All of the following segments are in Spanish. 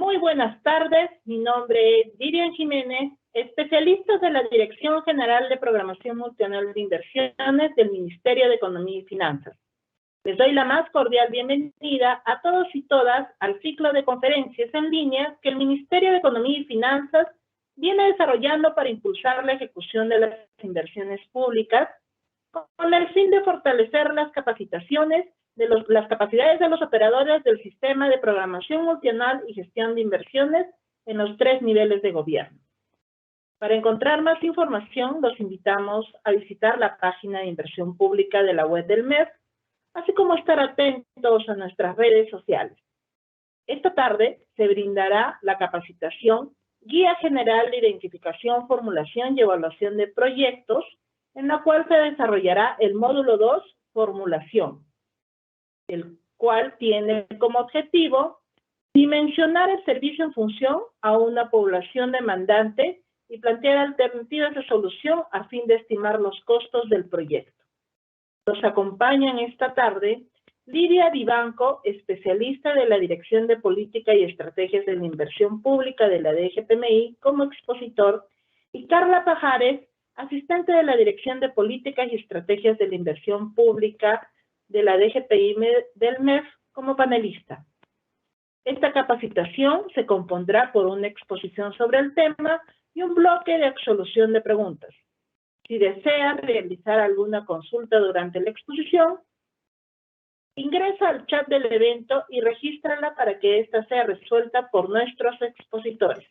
Muy buenas tardes, mi nombre es Dirian Jiménez, especialista de la Dirección General de Programación Multianual de Inversiones del Ministerio de Economía y Finanzas. Les doy la más cordial bienvenida a todos y todas al ciclo de conferencias en línea que el Ministerio de Economía y Finanzas viene desarrollando para impulsar la ejecución de las inversiones públicas con el fin de fortalecer las capacitaciones las capacidades de los operadores del sistema de programación multianual y gestión de inversiones en los 3 niveles de gobierno. Para encontrar más información, los invitamos a visitar la página de inversión pública de la web del MEF, así como estar atentos a nuestras redes sociales. Esta tarde se brindará la capacitación Guía General de Identificación, Formulación y Evaluación de Proyectos, en la cual se desarrollará el módulo 2, Formulación, el cual tiene como objetivo dimensionar el servicio en función a una población demandante y plantear alternativas de solución a fin de estimar los costos del proyecto. Nos acompañan esta tarde Lidia Vivanco, especialista de la Dirección de Política y Estrategias de la Inversión Pública de la DGPMI como expositor, y Carla Pajares, asistente de la Dirección de Políticas y Estrategias de la Inversión Pública de la DGPI del MEF como panelista. Esta capacitación se compondrá por una exposición sobre el tema y un bloque de solución de preguntas. Si desean realizar alguna consulta durante la exposición, ingresa al chat del evento y regístrala para que ésta sea resuelta por nuestros expositores.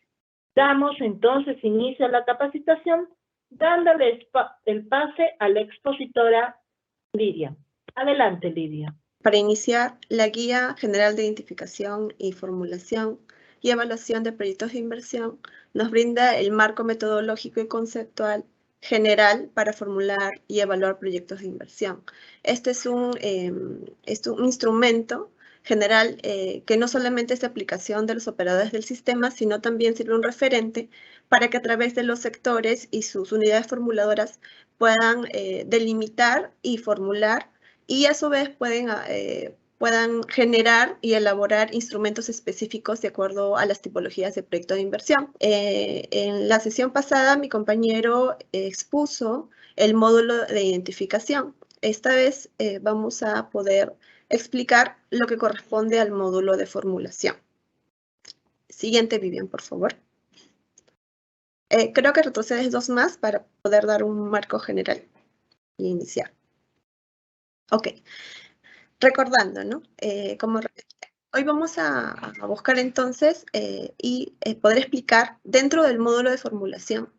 Damos entonces inicio a la capacitación, dándole el pase a la expositora Lidia. Adelante, Lidia. Para iniciar, la Guía General de Identificación y Formulación y Evaluación de Proyectos de Inversión nos brinda el marco metodológico y conceptual general para formular y evaluar proyectos de inversión. Este es un instrumento general que no solamente es de aplicación de los operadores del sistema, sino también sirve un referente para que a través de los sectores y sus unidades formuladoras puedan delimitar y formular, y a su vez puedan generar y elaborar instrumentos específicos de acuerdo a las tipologías de proyecto de inversión. En la sesión pasada, mi compañero expuso el módulo de identificación. Esta vez vamos a poder explicar lo que corresponde al módulo de formulación. Siguiente, Vivian, por favor. Creo que retrocedes 2 más para poder dar un marco general y iniciar. Ok. Recordando, ¿no? Hoy vamos a buscar entonces poder explicar dentro del módulo de formulación,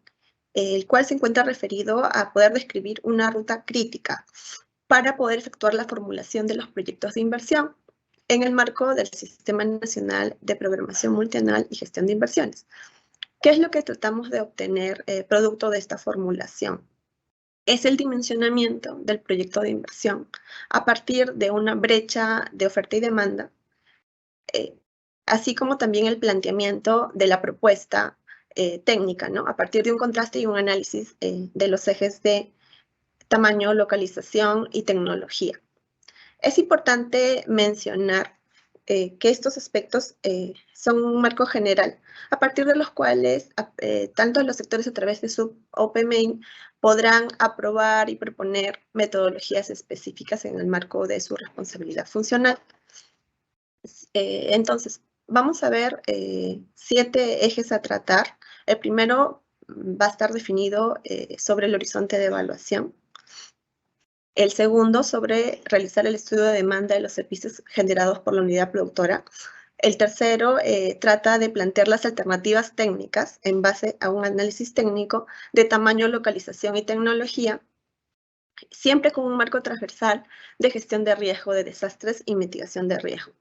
el cual se encuentra referido a poder describir una ruta crítica para poder efectuar la formulación de los proyectos de inversión en el marco del Sistema Nacional de Programación Multianual y Gestión de Inversiones. ¿Qué es lo que tratamos de obtener producto de esta formulación? Es el dimensionamiento del proyecto de inversión a partir de una brecha de oferta y demanda, así como también el planteamiento de la propuesta técnica, ¿no? A partir de un contraste y un análisis de los ejes de tamaño, localización y tecnología. Es importante mencionar que estos aspectos son un marco general, a partir de los cuales tanto los sectores a través de su OPMI podrán aprobar y proponer metodologías específicas en el marco de su responsabilidad funcional. Entonces, vamos a ver 7 ejes a tratar. El primero va a estar definido sobre el horizonte de evaluación. El segundo, sobre realizar el estudio de demanda de los servicios generados por la unidad productora. El tercero trata de plantear las alternativas técnicas en base a un análisis técnico de tamaño, localización y tecnología, siempre con un marco transversal de gestión de riesgo de desastres y mitigación de riesgo.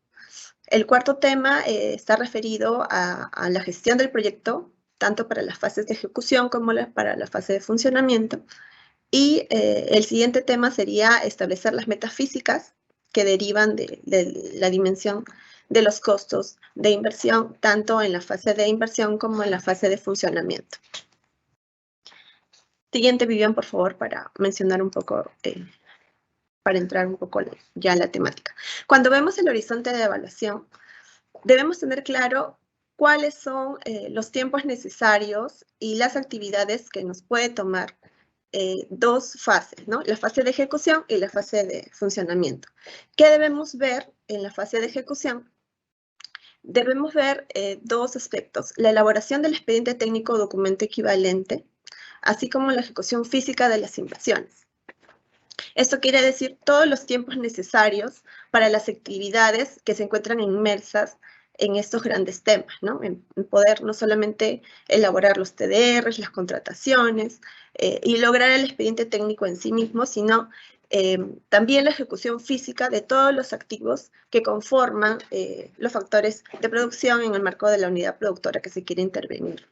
El cuarto tema está referido a la gestión del proyecto, tanto para las fases de ejecución como para la fase de funcionamiento. Y el siguiente tema sería establecer las metas físicas que derivan de la dimensión de los costos de inversión, tanto en la fase de inversión como en la fase de funcionamiento. Siguiente, Vivian, por favor, para mencionar un poco, para entrar un poco ya en la temática. Cuando vemos el horizonte de evaluación, debemos tener claro cuáles son los tiempos necesarios y las actividades que nos puede tomar dos fases, ¿no? La fase de ejecución y la fase de funcionamiento. ¿Qué debemos ver en la fase de ejecución? Debemos ver dos aspectos: la elaboración del expediente técnico o documento equivalente, así como la ejecución física de las inversiones. Esto quiere decir todos los tiempos necesarios para las actividades que se encuentran inmersas en estos grandes temas, ¿no? En poder no solamente elaborar los TDRs, las contrataciones y lograr el expediente técnico en sí mismo, sino también la ejecución física de todos los activos que conforman los factores de producción en el marco de la unidad productora que se quiere intervenir.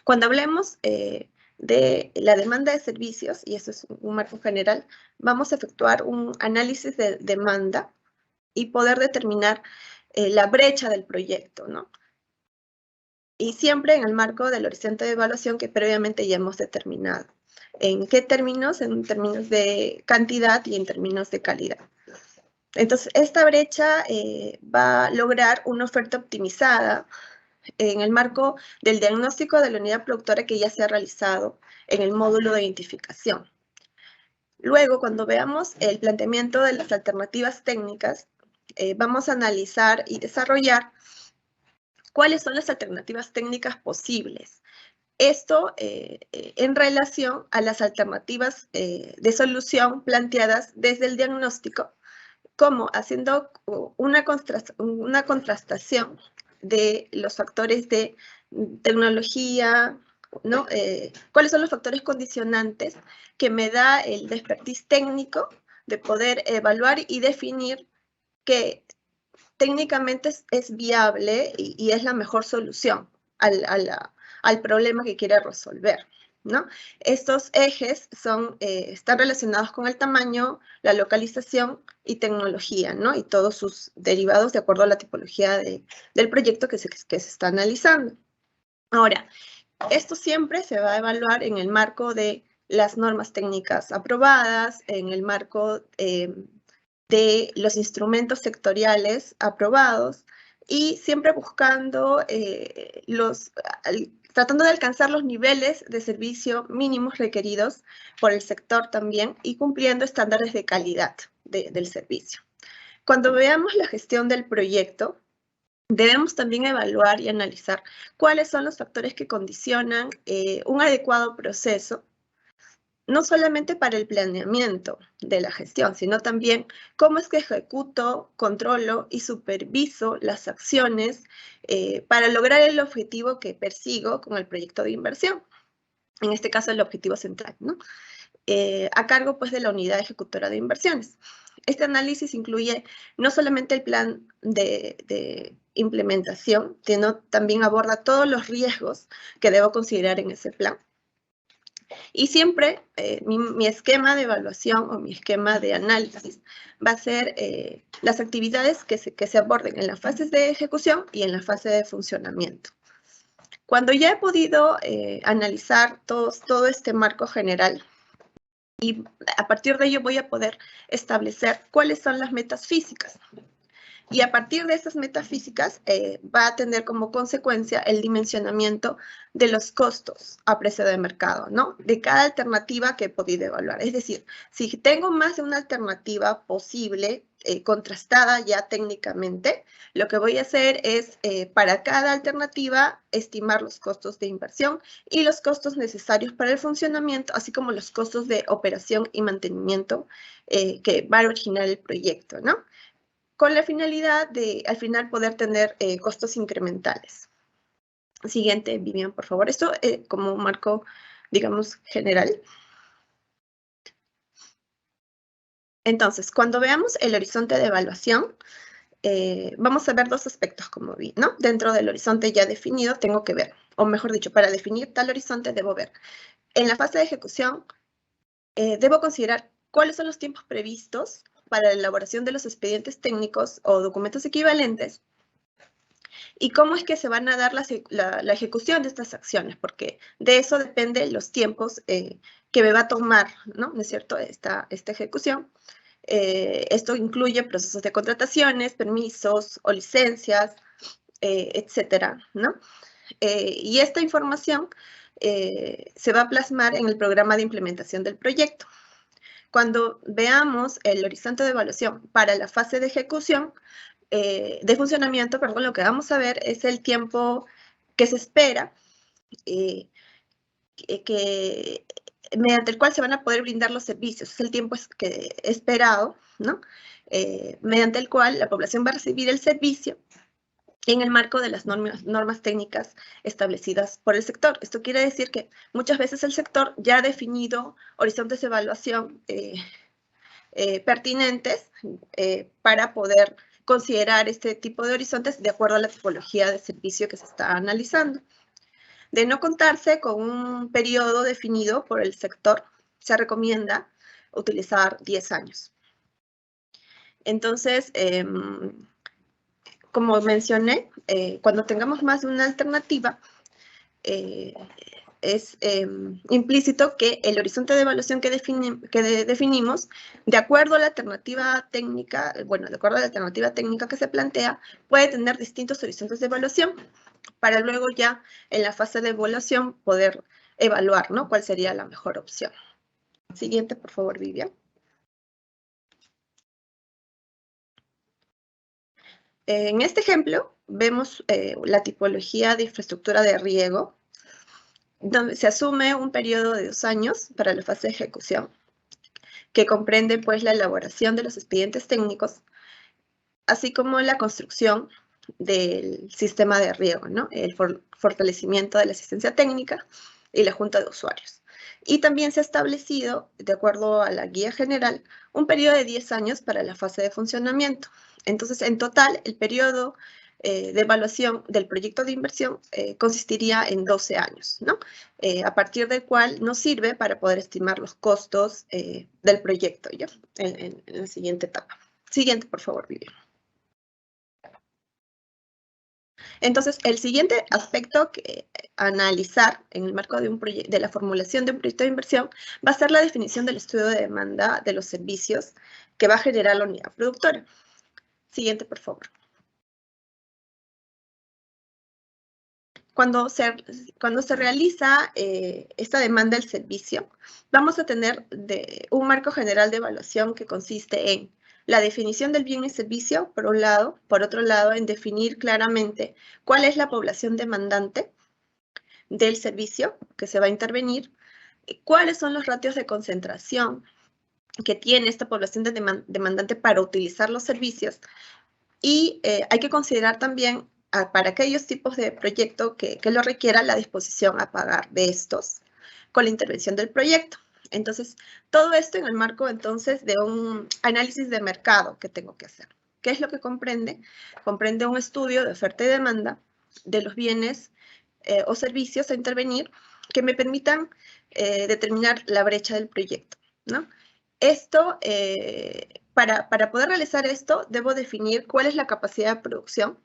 Cuando hablemos de la demanda de servicios, y eso es un marco general, vamos a efectuar un análisis de demanda y poder determinar la brecha del proyecto, ¿no? Y siempre en el marco del horizonte de evaluación que previamente ya hemos determinado. ¿En qué términos? En términos de cantidad y en términos de calidad. Entonces, esta brecha va a lograr una oferta optimizada en el marco del diagnóstico de la unidad productora que ya se ha realizado en el módulo de identificación. Luego, cuando veamos el planteamiento de las alternativas técnicas, vamos a analizar y desarrollar cuáles son las alternativas técnicas posibles. Esto en relación a las alternativas de solución planteadas desde el diagnóstico, como haciendo una contrastación de los factores de tecnología, ¿no? ¿Cuáles son los factores condicionantes que me da el expertise técnico de poder evaluar y definir que técnicamente es viable y es la mejor solución al problema que quiere resolver, ¿no? Estos ejes están relacionados con el tamaño, la localización y tecnología, ¿no? Y todos sus derivados de acuerdo a la tipología del proyecto que se está analizando. Ahora, esto siempre se va a evaluar en el marco de las normas técnicas aprobadas, en el marco de los instrumentos sectoriales aprobados y siempre buscando tratando de alcanzar los niveles de servicio mínimos requeridos por el sector también y cumpliendo estándares de calidad del servicio. Cuando veamos la gestión del proyecto, debemos también evaluar y analizar cuáles son los factores que condicionan un adecuado proceso, no solamente para el planeamiento de la gestión, sino también cómo es que ejecuto, controlo y superviso las acciones para lograr el objetivo que persigo con el proyecto de inversión. En este caso, el objetivo central, ¿no? A cargo, pues, de la unidad ejecutora de inversiones. Este análisis incluye no solamente el plan de implementación, sino también aborda todos los riesgos que debo considerar en ese plan. Y siempre mi esquema de evaluación o mi esquema de análisis va a ser las actividades que se aborden en las fases de ejecución y en la fase de funcionamiento. Cuando ya he podido analizar todo este marco general, y a partir de ello voy a poder establecer cuáles son las metas físicas. Y a partir de esas metafísicas va a tener como consecuencia el dimensionamiento de los costos a precio de mercado, ¿no? De cada alternativa que he podido evaluar. Es decir, si tengo más de una alternativa posible, contrastada ya técnicamente, lo que voy a hacer es, para cada alternativa, estimar los costos de inversión y los costos necesarios para el funcionamiento, así como los costos de operación y mantenimiento que va a originar el proyecto, ¿no? Con la finalidad de, al final, poder tener costos incrementales. Siguiente, Vivian, por favor. Esto como un marco, digamos, general. Entonces, cuando veamos el horizonte de evaluación, vamos a ver dos aspectos, como vi, ¿no? Dentro del horizonte ya definido, tengo que ver, o mejor dicho, para definir tal horizonte debo ver. En la fase de ejecución, debo considerar cuáles son los tiempos previstos para la elaboración de los expedientes técnicos o documentos equivalentes y cómo es que se van a dar la ejecución de estas acciones, porque de eso dependen los tiempos que me va a tomar, ¿no? ¿No es cierto?, esta ejecución. Esto incluye procesos de contrataciones, permisos o licencias, etcétera, ¿no? Y esta información se va a plasmar en el programa de implementación del proyecto. Cuando veamos el horizonte de evaluación para la fase de ejecución, de funcionamiento, perdón, lo que vamos a ver es el tiempo que se espera, mediante el cual se van a poder brindar los servicios. Es el tiempo esperado, ¿no? Mediante el cual la población va a recibir el servicio en el marco de las normas técnicas establecidas por el sector. Esto quiere decir que muchas veces el sector ya ha definido horizontes de evaluación pertinentes para poder considerar este tipo de horizontes de acuerdo a la tipología de servicio que se está analizando. De no contarse con un periodo definido por el sector, se recomienda utilizar 10 años. Entonces, como mencioné, cuando tengamos más de una alternativa, es implícito que el horizonte de evaluación que definimos, de acuerdo a la alternativa técnica, de acuerdo a la alternativa técnica que se plantea, puede tener distintos horizontes de evaluación, para luego ya en la fase de evaluación poder evaluar, ¿no?, cuál sería la mejor opción. Siguiente, por favor, Vivian. En este ejemplo vemos la tipología de infraestructura de riego, donde se asume un periodo de 2 años para la fase de ejecución, que comprende pues la elaboración de los expedientes técnicos, así como la construcción del sistema de riego, ¿no?, el fortalecimiento de la asistencia técnica y la junta de usuarios. Y también se ha establecido, de acuerdo a la guía general, un periodo de 10 años para la fase de funcionamiento. Entonces, en total, el periodo de evaluación del proyecto de inversión consistiría en 12 años, ¿no? A partir del cual nos sirve para poder estimar los costos del proyecto, ¿ya? En la siguiente etapa. Siguiente, por favor, Vivian. Entonces, el siguiente aspecto que analizar en el marco de la formulación de un proyecto de inversión va a ser la definición del estudio de demanda de los servicios que va a generar la unidad productora. Siguiente, por favor. Cuando se realiza esta demanda del servicio, vamos a tener un marco general de evaluación que consiste en la definición del bien y servicio, por un lado. Por otro lado, en definir claramente cuál es la población demandante del servicio que se va a intervenir, cuáles son los ratios de concentración que tiene esta población demandante para utilizar los servicios, y hay que considerar también para aquellos tipos de proyecto que lo requieran la disposición a pagar de estos con la intervención del proyecto. Entonces, todo esto en el marco entonces de un análisis de mercado que tengo que hacer. ¿Qué es lo que comprende? Comprende un estudio de oferta y demanda de los bienes o servicios a intervenir que me permitan determinar la brecha del proyecto, ¿no? Esto, para poder realizar esto, debo definir cuál es la capacidad de producción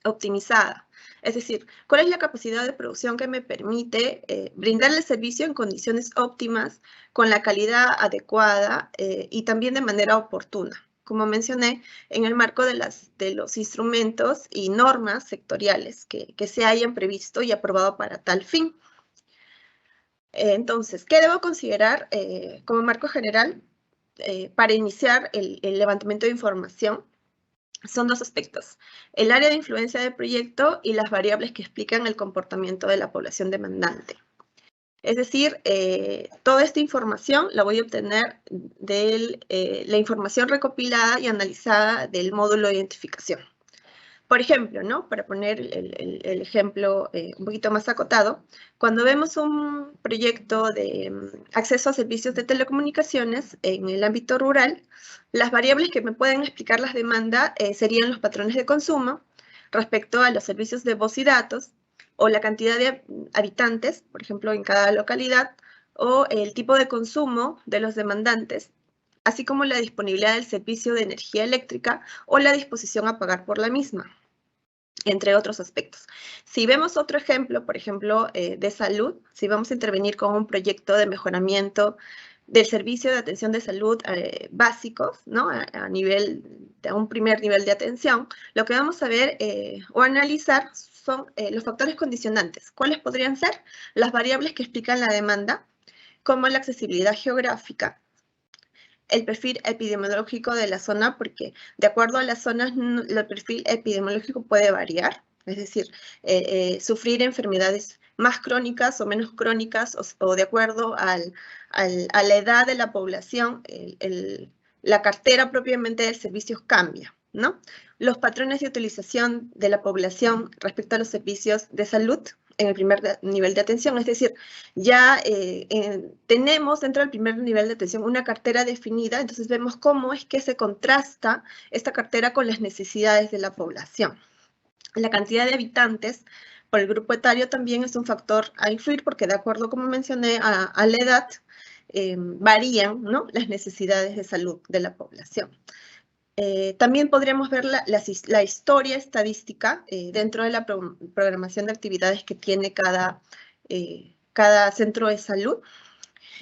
optimizada. Es decir, cuál es la capacidad de producción que me permite brindar el servicio en condiciones óptimas, con la calidad adecuada y también de manera oportuna, como mencioné, en el marco de los instrumentos y normas sectoriales que se hayan previsto y aprobado para tal fin. Entonces, ¿qué debo considerar como marco general para iniciar el levantamiento de información? Son 2 aspectos: el área de influencia del proyecto y las variables que explican el comportamiento de la población demandante. Es decir, toda esta información la voy a obtener de la información recopilada y analizada del módulo de identificación. Por ejemplo, ¿no?, para poner el ejemplo un poquito más acotado, cuando vemos un proyecto de acceso a servicios de telecomunicaciones en el ámbito rural, las variables que me pueden explicar las demandas serían los patrones de consumo respecto a los servicios de voz y datos, o la cantidad de habitantes, por ejemplo, en cada localidad, o el tipo de consumo de los demandantes, así como la disponibilidad del servicio de energía eléctrica o la disposición a pagar por la misma, entre otros aspectos. Si vemos otro ejemplo, por ejemplo, de salud, si vamos a intervenir con un proyecto de mejoramiento del servicio de atención de salud básicos, ¿no? A un primer nivel de atención, lo que vamos a ver o analizar son los factores condicionantes. ¿Cuáles podrían ser? Las variables que explican la demanda, como la accesibilidad geográfica, el perfil epidemiológico de la zona, porque de acuerdo a las zonas el perfil epidemiológico puede variar, es decir, sufrir enfermedades más crónicas o menos crónicas, o de acuerdo a la edad de la población, la cartera propiamente del servicio cambia, ¿no? Los patrones de utilización de la población respecto a los servicios de salud en el primer nivel de atención, es decir, ya tenemos dentro del primer nivel de atención una cartera definida, entonces vemos cómo es que se contrasta esta cartera con las necesidades de la población. La cantidad de habitantes por el grupo etario también es un factor a influir porque de acuerdo, como mencioné, a la edad varían, ¿no?, las necesidades de salud de la población. También podríamos ver la historia estadística dentro de la programación de actividades que tiene cada centro de salud.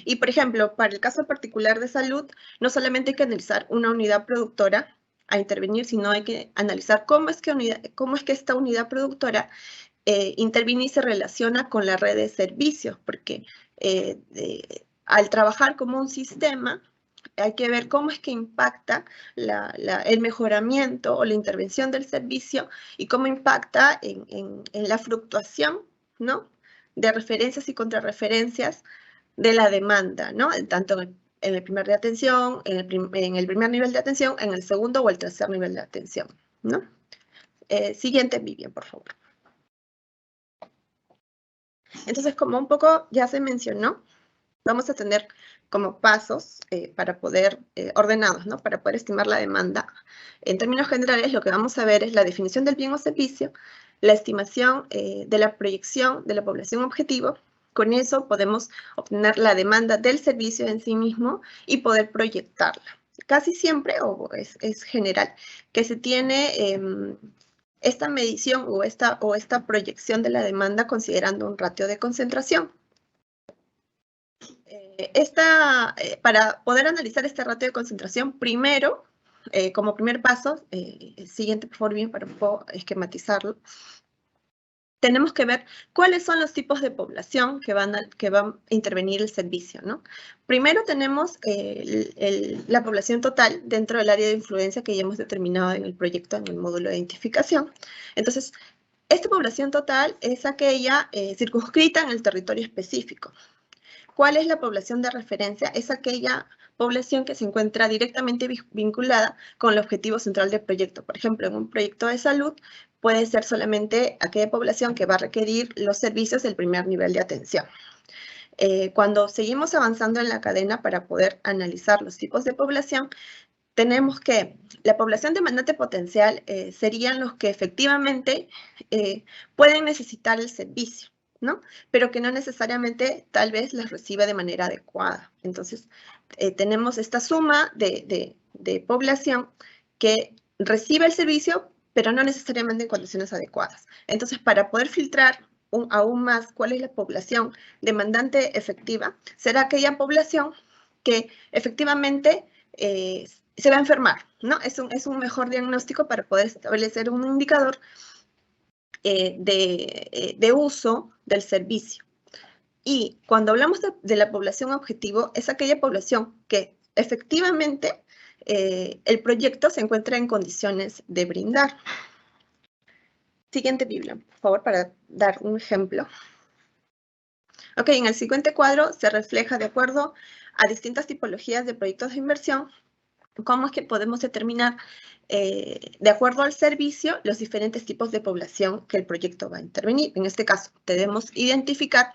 Y, por ejemplo, para el caso particular de salud, no solamente hay que analizar una unidad productora a intervenir, sino hay que analizar cómo es que esta unidad productora interviene y se relaciona con la red de servicios, porque al trabajar como un sistema, hay que ver cómo es que impacta el mejoramiento o la intervención del servicio y cómo impacta en la fluctuación, ¿no?, de referencias y contrarreferencias de la demanda, ¿no?, tanto en el primer de atención, en el primer nivel de atención, en el segundo o el tercer nivel de atención, ¿no? Siguiente, Vivian, por favor. Entonces, como un poco ya se mencionó, vamos a tener como pasos para poder, ordenados, ¿no?, para poder estimar la demanda. En términos generales, lo que vamos a ver es la definición del bien o servicio, la estimación de la proyección de la población objetivo. Con eso podemos obtener la demanda del servicio en sí mismo y poder proyectarla. Casi siempre, o es general, que se tiene esta medición o esta proyección de la demanda considerando un ratio de concentración. Para poder analizar este ratio de concentración, primero, como primer paso, siguiente, por favor, bien, para un poco esquematizarlo, tenemos que ver cuáles son los tipos de población que van a intervenir el servicio, ¿no? Primero tenemos la población total dentro del área de influencia que ya hemos determinado en el proyecto, en el módulo de identificación. Entonces, esta población total es aquella circunscrita en el territorio específico. ¿Cuál es la población de referencia? Es aquella población que se encuentra directamente vinculada con el objetivo central del proyecto. Por ejemplo, en un proyecto de salud puede ser solamente aquella población que va a requerir los servicios del primer nivel de atención. Cuando seguimos avanzando en la cadena para poder analizar los tipos de población, tenemos que la población demandante potencial serían los que efectivamente pueden necesitar el servicio, ¿no?, pero que no necesariamente tal vez las reciba de manera adecuada. Entonces, tenemos esta suma de población que recibe el servicio, pero no necesariamente en condiciones adecuadas. Entonces, para poder filtrar aún más cuál es la población demandante efectiva, será aquella población que efectivamente se va a enfermar, ¿no? Es un mejor diagnóstico para poder establecer un indicador de uso del servicio. Y cuando hablamos de la población objetivo, es aquella población que efectivamente el proyecto se encuentra en condiciones de brindar. Siguiente Biblia, por favor, para dar un ejemplo. Ok, en el siguiente cuadro se refleja de acuerdo a distintas tipologías de proyectos de inversión, cómo es que podemos determinar, de acuerdo al servicio, los diferentes tipos de población que el proyecto va a intervenir. En este caso, debemos identificar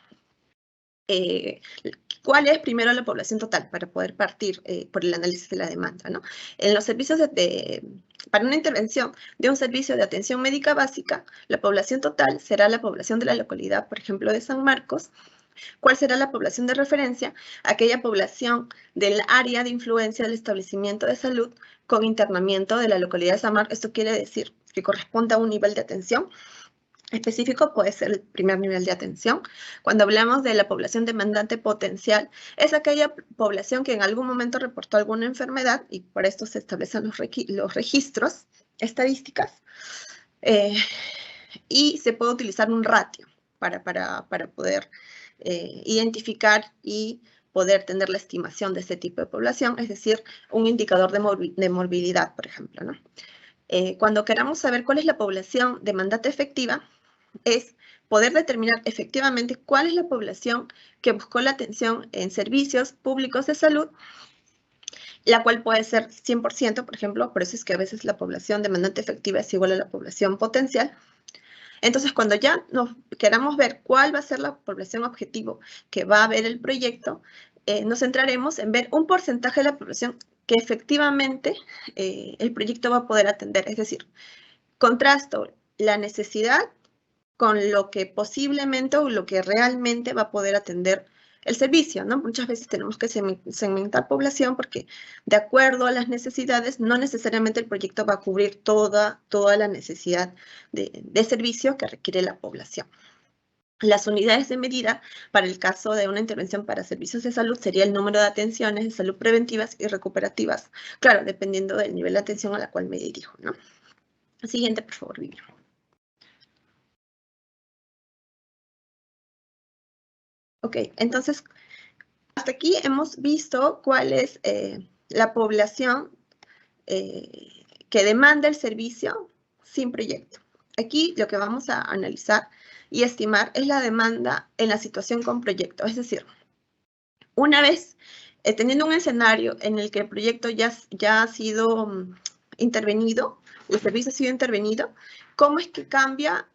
cuál es primero la población total para poder partir por el análisis de la demanda, ¿no? En los servicios para una intervención de un servicio de atención médica básica, la población total será la población de la localidad, por ejemplo, de San Marcos. ¿Cuál será la población de referencia? Aquella población del área de influencia del establecimiento de salud con internamiento de la localidad de San Marcos. Esto quiere decir que corresponde a un nivel de atención específico puede ser el primer nivel de atención. Cuando hablamos de la población demandante potencial, es aquella población que en algún momento reportó alguna enfermedad, y por esto se establecen los registros, estadísticas, y se puede utilizar un ratio para poder identificar y poder tener la estimación de ese tipo de población, es decir, un indicador de morbilidad, por ejemplo, ¿no? Cuando queramos saber cuál es la población demandante efectiva, es poder determinar efectivamente cuál es la población que buscó la atención en servicios públicos de salud, la cual puede ser 100%, por ejemplo, por eso es que a veces la población demandante efectiva es igual a la población potencial. Entonces, cuando ya nos queramos ver cuál va a ser la población objetivo que va a ver el proyecto, nos centraremos en ver un porcentaje de la población que efectivamente el proyecto va a poder atender. Es decir, contrasto la necesidad con lo que posiblemente o lo que realmente va a poder atender el servicio, ¿no? Muchas veces tenemos que segmentar población porque de acuerdo a las necesidades, no necesariamente el proyecto va a cubrir toda la necesidad de servicio que requiere la población. Las unidades de medida para el caso de una intervención para servicios de salud sería el número de atenciones de salud preventivas y recuperativas, claro, dependiendo del nivel de atención a la cual me dirijo, ¿no? Siguiente, por favor, Vivian. Ok, entonces, hasta aquí hemos visto cuál es la población que demanda el servicio sin proyecto. Aquí lo que vamos a analizar y estimar es la demanda en la situación con proyecto. Es decir, una vez teniendo un escenario en el que el proyecto ya ha sido intervenido, el servicio ha sido intervenido, ¿cómo es que cambia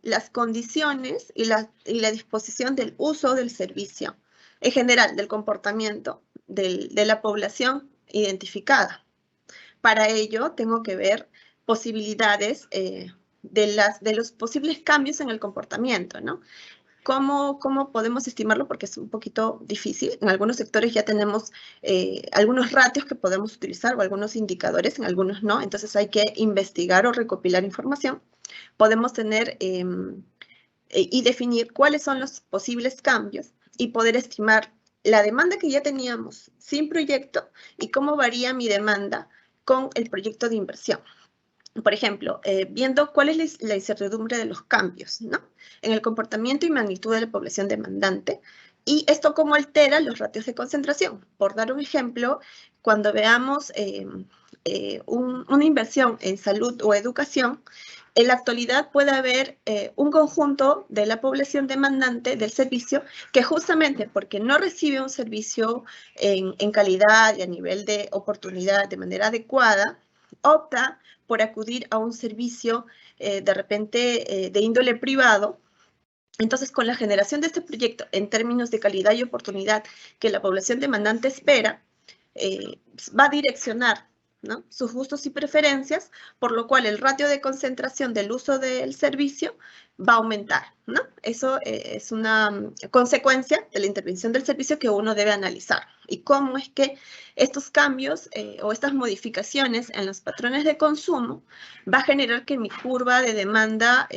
las condiciones y la disposición del uso del servicio? En general, del comportamiento de la población identificada. Para ello, tengo que ver posibilidades de los posibles cambios en el comportamiento, ¿no? ¿Cómo podemos estimarlo? Porque es un poquito difícil. En algunos sectores ya tenemos algunos ratios que podemos utilizar o algunos indicadores, en algunos no. Entonces hay que investigar o recopilar información. Podemos tener y definir cuáles son los posibles cambios y poder estimar la demanda que ya teníamos sin proyecto y cómo varía mi demanda con el proyecto de inversión. Por ejemplo, viendo cuál es la incertidumbre de los cambios, ¿no? En el comportamiento y magnitud de la población demandante, y esto cómo altera los ratios de concentración. Por dar un ejemplo, cuando veamos una inversión en salud o educación, en la actualidad puede haber un conjunto de la población demandante del servicio que justamente porque no recibe un servicio en calidad y a nivel de oportunidad de manera adecuada, opta por acudir a un servicio de repente de índole privado. Entonces, con la generación de este proyecto en términos de calidad y oportunidad que la población demandante espera, va a direccionar, ¿no?, sus gustos y preferencias, por lo cual el ratio de concentración del uso del servicio va a aumentar, ¿no? Eso es una consecuencia de la intervención del servicio que uno debe analizar. Y cómo es que estos cambios o estas modificaciones en los patrones de consumo va a generar que mi curva de demanda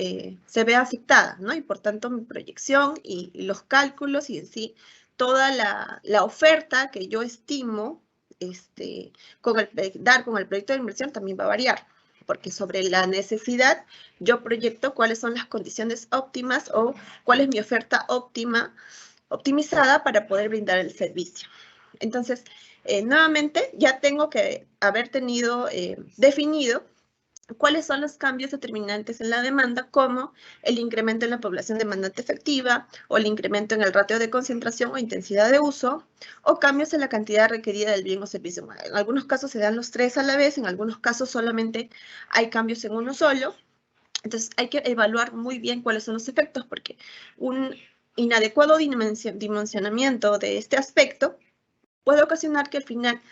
se vea afectada, ¿no? Y por tanto mi proyección y los cálculos y en sí toda la oferta que yo estimo con el proyecto de inversión también va a variar, porque sobre la necesidad yo proyecto cuáles son las condiciones óptimas o cuál es mi oferta optimizada para poder brindar el servicio. Entonces, nuevamente, ya tengo que haber tenido definido cuáles son los cambios determinantes en la demanda, como el incremento en la población demandante efectiva, o el incremento en el ratio de concentración o intensidad de uso, o cambios en la cantidad requerida del bien o servicio. En algunos casos se dan los tres a la vez, en algunos casos solamente hay cambios en uno solo. Entonces hay que evaluar muy bien cuáles son los efectos, porque un inadecuado dimensionamiento de este aspecto puede ocasionar que al final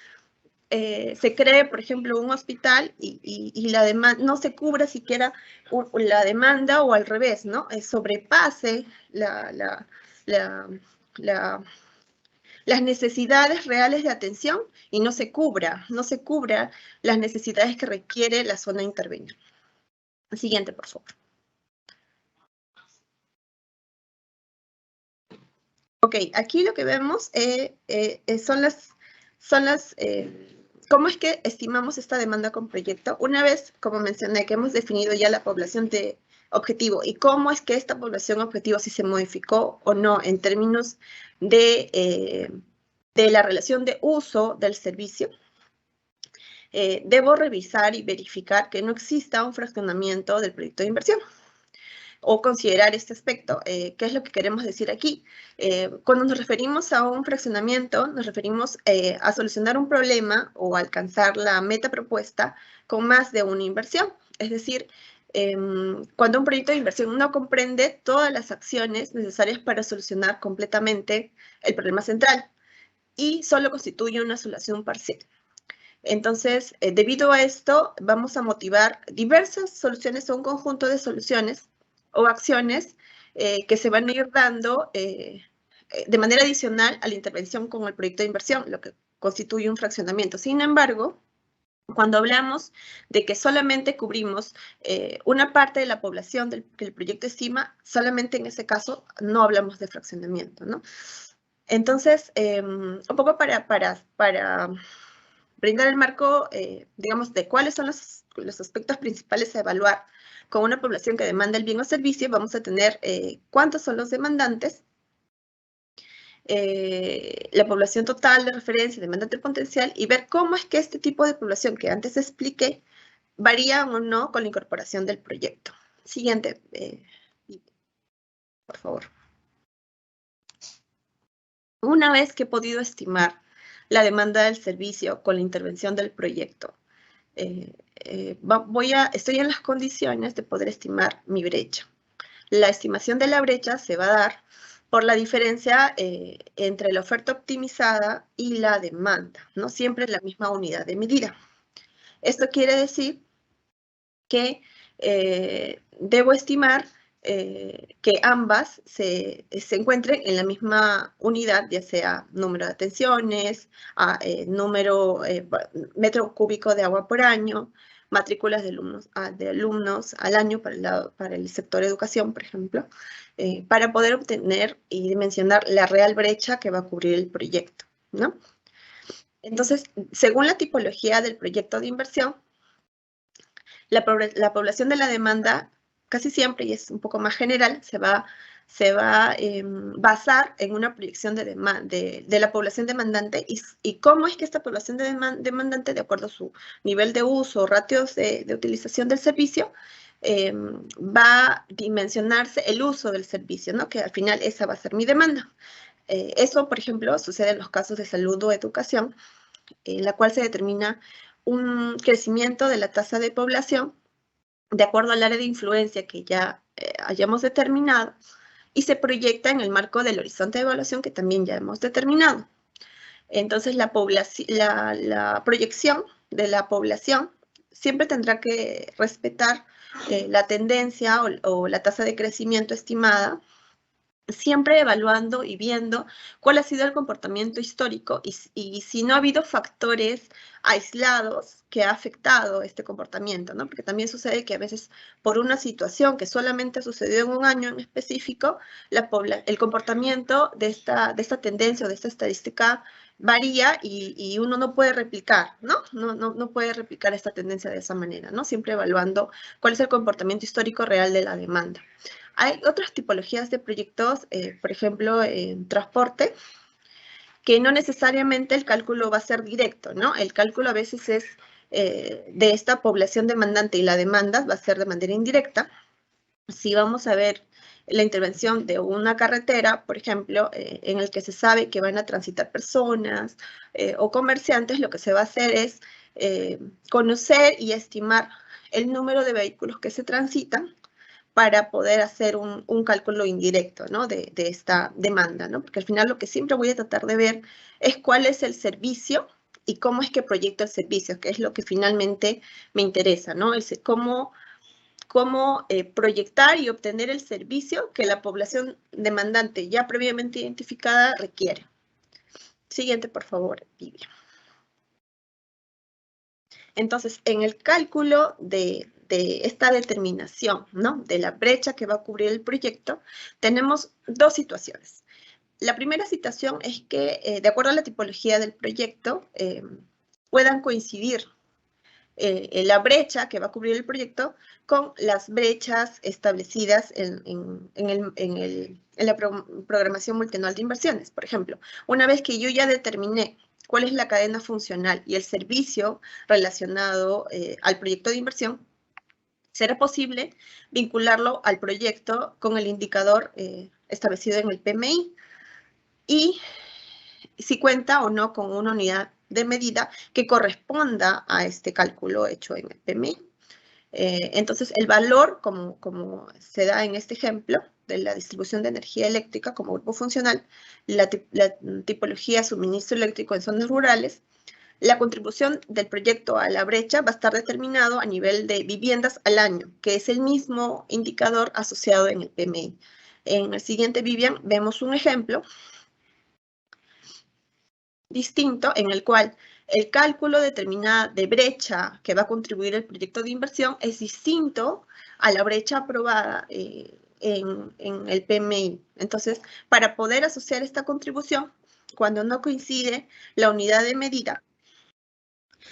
se cree, por ejemplo, un hospital y la demanda no se cubra siquiera la demanda, o al revés, ¿no? Sobrepase las necesidades reales de atención y no se cubra las necesidades que requiere la zona intervenida. Siguiente, por favor. Ok, aquí lo que vemos ¿cómo es que estimamos esta demanda con proyecto? Una vez, como mencioné, que hemos definido ya la población de objetivo y cómo es que esta población objetivo si se modificó o no en términos de la relación de uso del servicio, debo revisar y verificar que no exista un fraccionamiento del proyecto de inversión o considerar este aspecto. ¿Qué es lo que queremos decir aquí? Cuando nos referimos a un fraccionamiento, nos referimos a solucionar un problema o alcanzar la meta propuesta con más de una inversión. Es decir, cuando un proyecto de inversión no comprende todas las acciones necesarias para solucionar completamente el problema central y solo constituye una solución parcial. Entonces, debido a esto, vamos a motivar diversas soluciones o un conjunto de soluciones o acciones que se van a ir dando de manera adicional a la intervención con el proyecto de inversión, lo que constituye un fraccionamiento. Sin embargo, cuando hablamos de que solamente cubrimos una parte de la población que el proyecto estima, solamente en ese caso no hablamos de fraccionamiento, ¿no? Entonces, un poco para brindar el marco, digamos, de cuáles son los aspectos principales a evaluar con una población que demanda el bien o servicio, vamos a tener cuántos son los demandantes, la población total de referencia, demandante potencial, y ver cómo es que este tipo de población que antes expliqué varía o no con la incorporación del proyecto. Siguiente, por favor. Una vez que he podido estimar la demanda del servicio con la intervención del proyecto, estoy en las condiciones de poder estimar mi brecha. La estimación de la brecha se va a dar por la diferencia entre la oferta optimizada y la demanda, no siempre es la misma unidad de medida. Esto quiere decir que debo estimar que ambas se encuentren en la misma unidad, ya sea número de atenciones, metro cúbico de agua por año, matrículas de alumnos al año para el sector educación, por ejemplo, para poder obtener y dimensionar la real brecha que va a cubrir el proyecto, ¿no? Entonces, según la tipología del proyecto de inversión, la población de la demanda casi siempre, y es un poco más general, se va a basar en una proyección de la población demandante y cómo es que esta población demandante, de acuerdo a su nivel de uso, ratios de utilización del servicio, va a dimensionarse el uso del servicio, ¿no? Que al final esa va a ser mi demanda. Eso, por ejemplo, sucede en los casos de salud o educación, en la cual se determina un crecimiento de la tasa de población de acuerdo al área de influencia que ya hayamos determinado y se proyecta en el marco del horizonte de evaluación que también ya hemos determinado. Entonces, la proyección de la población siempre tendrá que respetar la tendencia o la tasa de crecimiento estimada, siempre evaluando y viendo cuál ha sido el comportamiento histórico y si no ha habido factores aislados que ha afectado este comportamiento, ¿no? Porque también sucede que a veces por una situación que solamente sucedió en un año en específico, el comportamiento de esta tendencia o de esta estadística varía y uno no puede replicar, ¿no? No puede replicar esta tendencia de esa manera, ¿no? Siempre evaluando cuál es el comportamiento histórico real de la demanda. Hay otras tipologías de proyectos, por ejemplo, en transporte, que no necesariamente el cálculo va a ser directo, ¿no? El cálculo a veces es de esta población demandante y la demanda va a ser de manera indirecta. Si vamos a ver la intervención de una carretera, por ejemplo, en el que se sabe que van a transitar personas o comerciantes, lo que se va a hacer es conocer y estimar el número de vehículos que se transitan para poder hacer un cálculo indirecto, ¿no? de esta demanda, ¿no? Porque al final lo que siempre voy a tratar de ver es cuál es el servicio y cómo es que proyecto el servicio, que es lo que finalmente me interesa, ¿no? Cómo proyectar y obtener el servicio que la población demandante ya previamente identificada requiere. Siguiente, por favor, Vivian. Entonces, en el cálculo de esta determinación, ¿no? De la brecha que va a cubrir el proyecto, tenemos dos situaciones. La primera situación es que, de acuerdo a la tipología del proyecto, puedan coincidir la brecha que va a cubrir el proyecto con las brechas establecidas en la programación multianual de inversiones. Por ejemplo, una vez que yo ya determiné cuál es la cadena funcional y el servicio relacionado al proyecto de inversión, será posible vincularlo al proyecto con el indicador establecido en el PMI y si cuenta o no con una unidad de medida que corresponda a este cálculo hecho en el PMI. Entonces, el valor, como se da en este ejemplo, de la distribución de energía eléctrica como grupo funcional, la tipología suministro eléctrico en zonas rurales, la contribución del proyecto a la brecha va a estar determinado a nivel de viviendas al año, que es el mismo indicador asociado en el PMI. En el siguiente, Vivian, vemos un ejemplo distinto en el cual el cálculo determinado de brecha que va a contribuir el proyecto de inversión es distinto a la brecha aprobada en el PMI. Entonces, para poder asociar esta contribución, cuando no coincide la unidad de medida,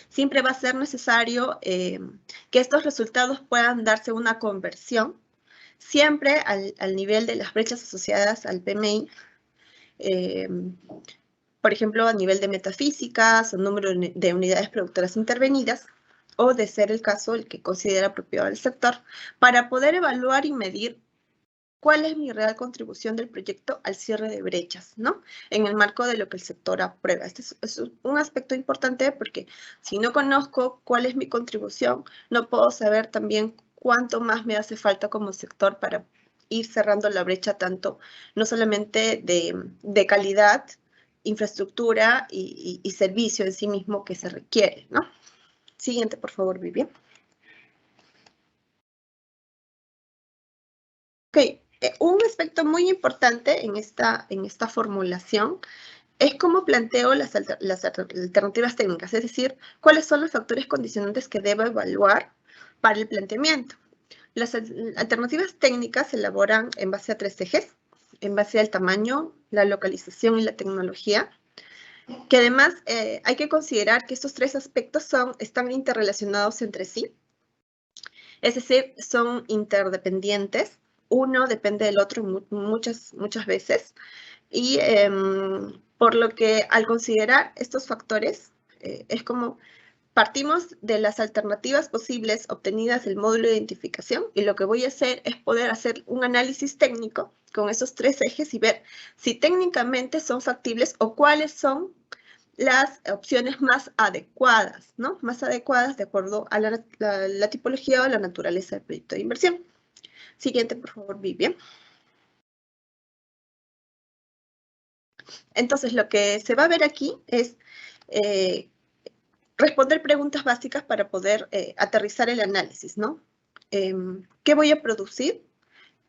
siempre va a ser necesario que estos resultados puedan darse una conversión, siempre al nivel de las brechas asociadas al PMI, por ejemplo, a nivel de metafísicas o número de unidades productoras intervenidas, o de ser el caso el que considera apropiado el sector, para poder evaluar y medir cuál es mi real contribución del proyecto al cierre de brechas, ¿no? En el marco de lo que el sector aprueba. Este es un aspecto importante porque si no conozco cuál es mi contribución, no puedo saber también cuánto más me hace falta como sector para ir cerrando la brecha tanto, no solamente de calidad, infraestructura y servicio en sí mismo que se requiere, ¿no? Siguiente, por favor, Vivian. Ok, un aspecto muy importante en esta formulación es cómo planteo las alternativas técnicas, es decir, cuáles son los factores condicionantes que debo evaluar para el planteamiento. Las alternativas técnicas se elaboran en base a 3 ejes, en base al tamaño, la localización y la tecnología, que además hay que considerar que estos 3 aspectos están interrelacionados entre sí, es decir, son interdependientes, uno depende del otro muchas veces, y por lo que al considerar estos factores, es como partimos de las alternativas posibles obtenidas del módulo de identificación y lo que voy a hacer es poder hacer un análisis técnico con esos 3 ejes y ver si técnicamente son factibles o cuáles son las opciones más adecuadas, ¿no? Más adecuadas de acuerdo a la tipología o la naturaleza del proyecto de inversión. Siguiente, por favor, Vivian. Entonces, lo que se va a ver aquí es responder preguntas básicas para poder aterrizar el análisis, ¿no? ¿Qué voy a producir?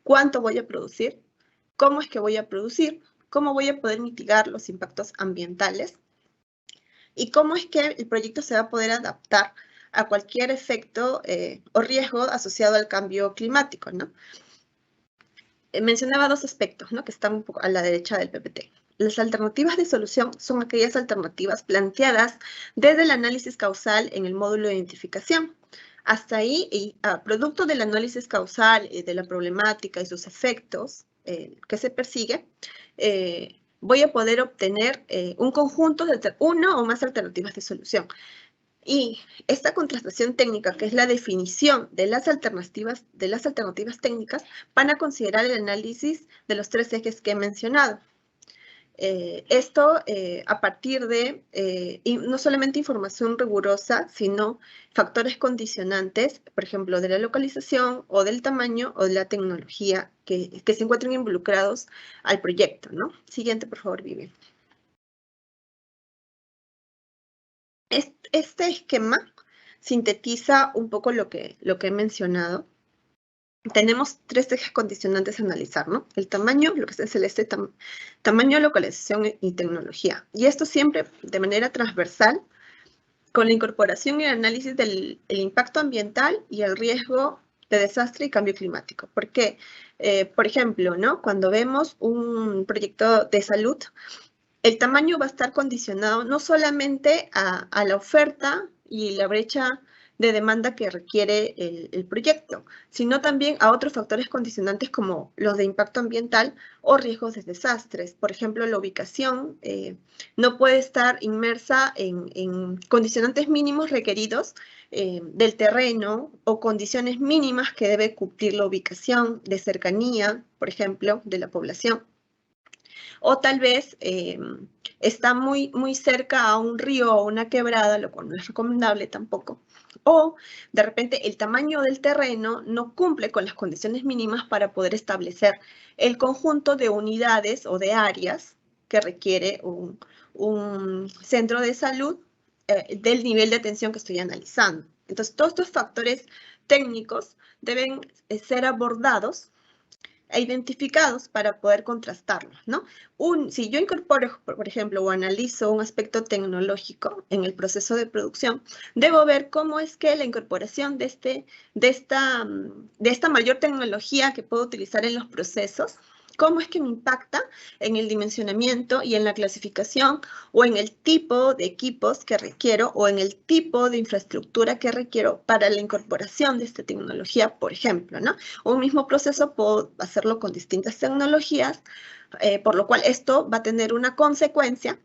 ¿Cuánto voy a producir? ¿Cómo es que voy a producir? ¿Cómo voy a poder mitigar los impactos ambientales? ¿Y cómo es que el proyecto se va a poder adaptar a cualquier efecto o riesgo asociado al cambio climático, ¿no? Mencionaba 2 aspectos, ¿no? Que están un poco a la derecha del PPT. Las alternativas de solución son aquellas alternativas planteadas desde el análisis causal en el módulo de identificación. Hasta ahí, y producto del análisis causal de la problemática y sus efectos que se persigue, voy a poder obtener un conjunto de una o más alternativas de solución. Y esta contrastación técnica, que es la definición de las alternativas técnicas, van a considerar el análisis de los 3 ejes que he mencionado. Esto a partir de no solamente información rigurosa, sino factores condicionantes, por ejemplo, de la localización o del tamaño o de la tecnología que se encuentren involucrados al proyecto, ¿no? Siguiente, por favor, Vivi. Este esquema sintetiza un poco lo que he mencionado. Tenemos 3 ejes condicionantes a analizar, ¿no? El tamaño, lo que está en celeste, tamaño, localización y tecnología. Y esto siempre de manera transversal, con la incorporación y el análisis del impacto ambiental y el riesgo desastre y cambio climático. ¿Por qué? Por ejemplo, ¿no? Cuando vemos un proyecto de salud, el tamaño va a estar condicionado no solamente a la oferta y la brecha de demanda que requiere el proyecto, sino también a otros factores condicionantes como los de impacto ambiental o riesgos de desastres. Por ejemplo, la ubicación no puede estar inmersa en condicionantes mínimos requeridos del terreno o condiciones mínimas que debe cumplir la ubicación de cercanía, por ejemplo, de la población. O tal vez está muy cerca a un río o una quebrada, lo cual no es recomendable tampoco. O de repente el tamaño del terreno no cumple con las condiciones mínimas para poder establecer el conjunto de unidades o de áreas que requiere un centro de salud del nivel de atención que estoy analizando. Entonces, todos estos factores técnicos deben ser abordados e identificados para poder contrastarlos, ¿no? Si yo incorporo, por ejemplo, o analizo un aspecto tecnológico en el proceso de producción, debo ver cómo es que la incorporación de esta mayor tecnología que puedo utilizar en los procesos, cómo es que me impacta en el dimensionamiento y en la clasificación o en el tipo de equipos que requiero o en el tipo de infraestructura que requiero para la incorporación de esta tecnología, por ejemplo, ¿no? Un mismo proceso puedo hacerlo con distintas tecnologías, por lo cual esto va a tener una consecuencia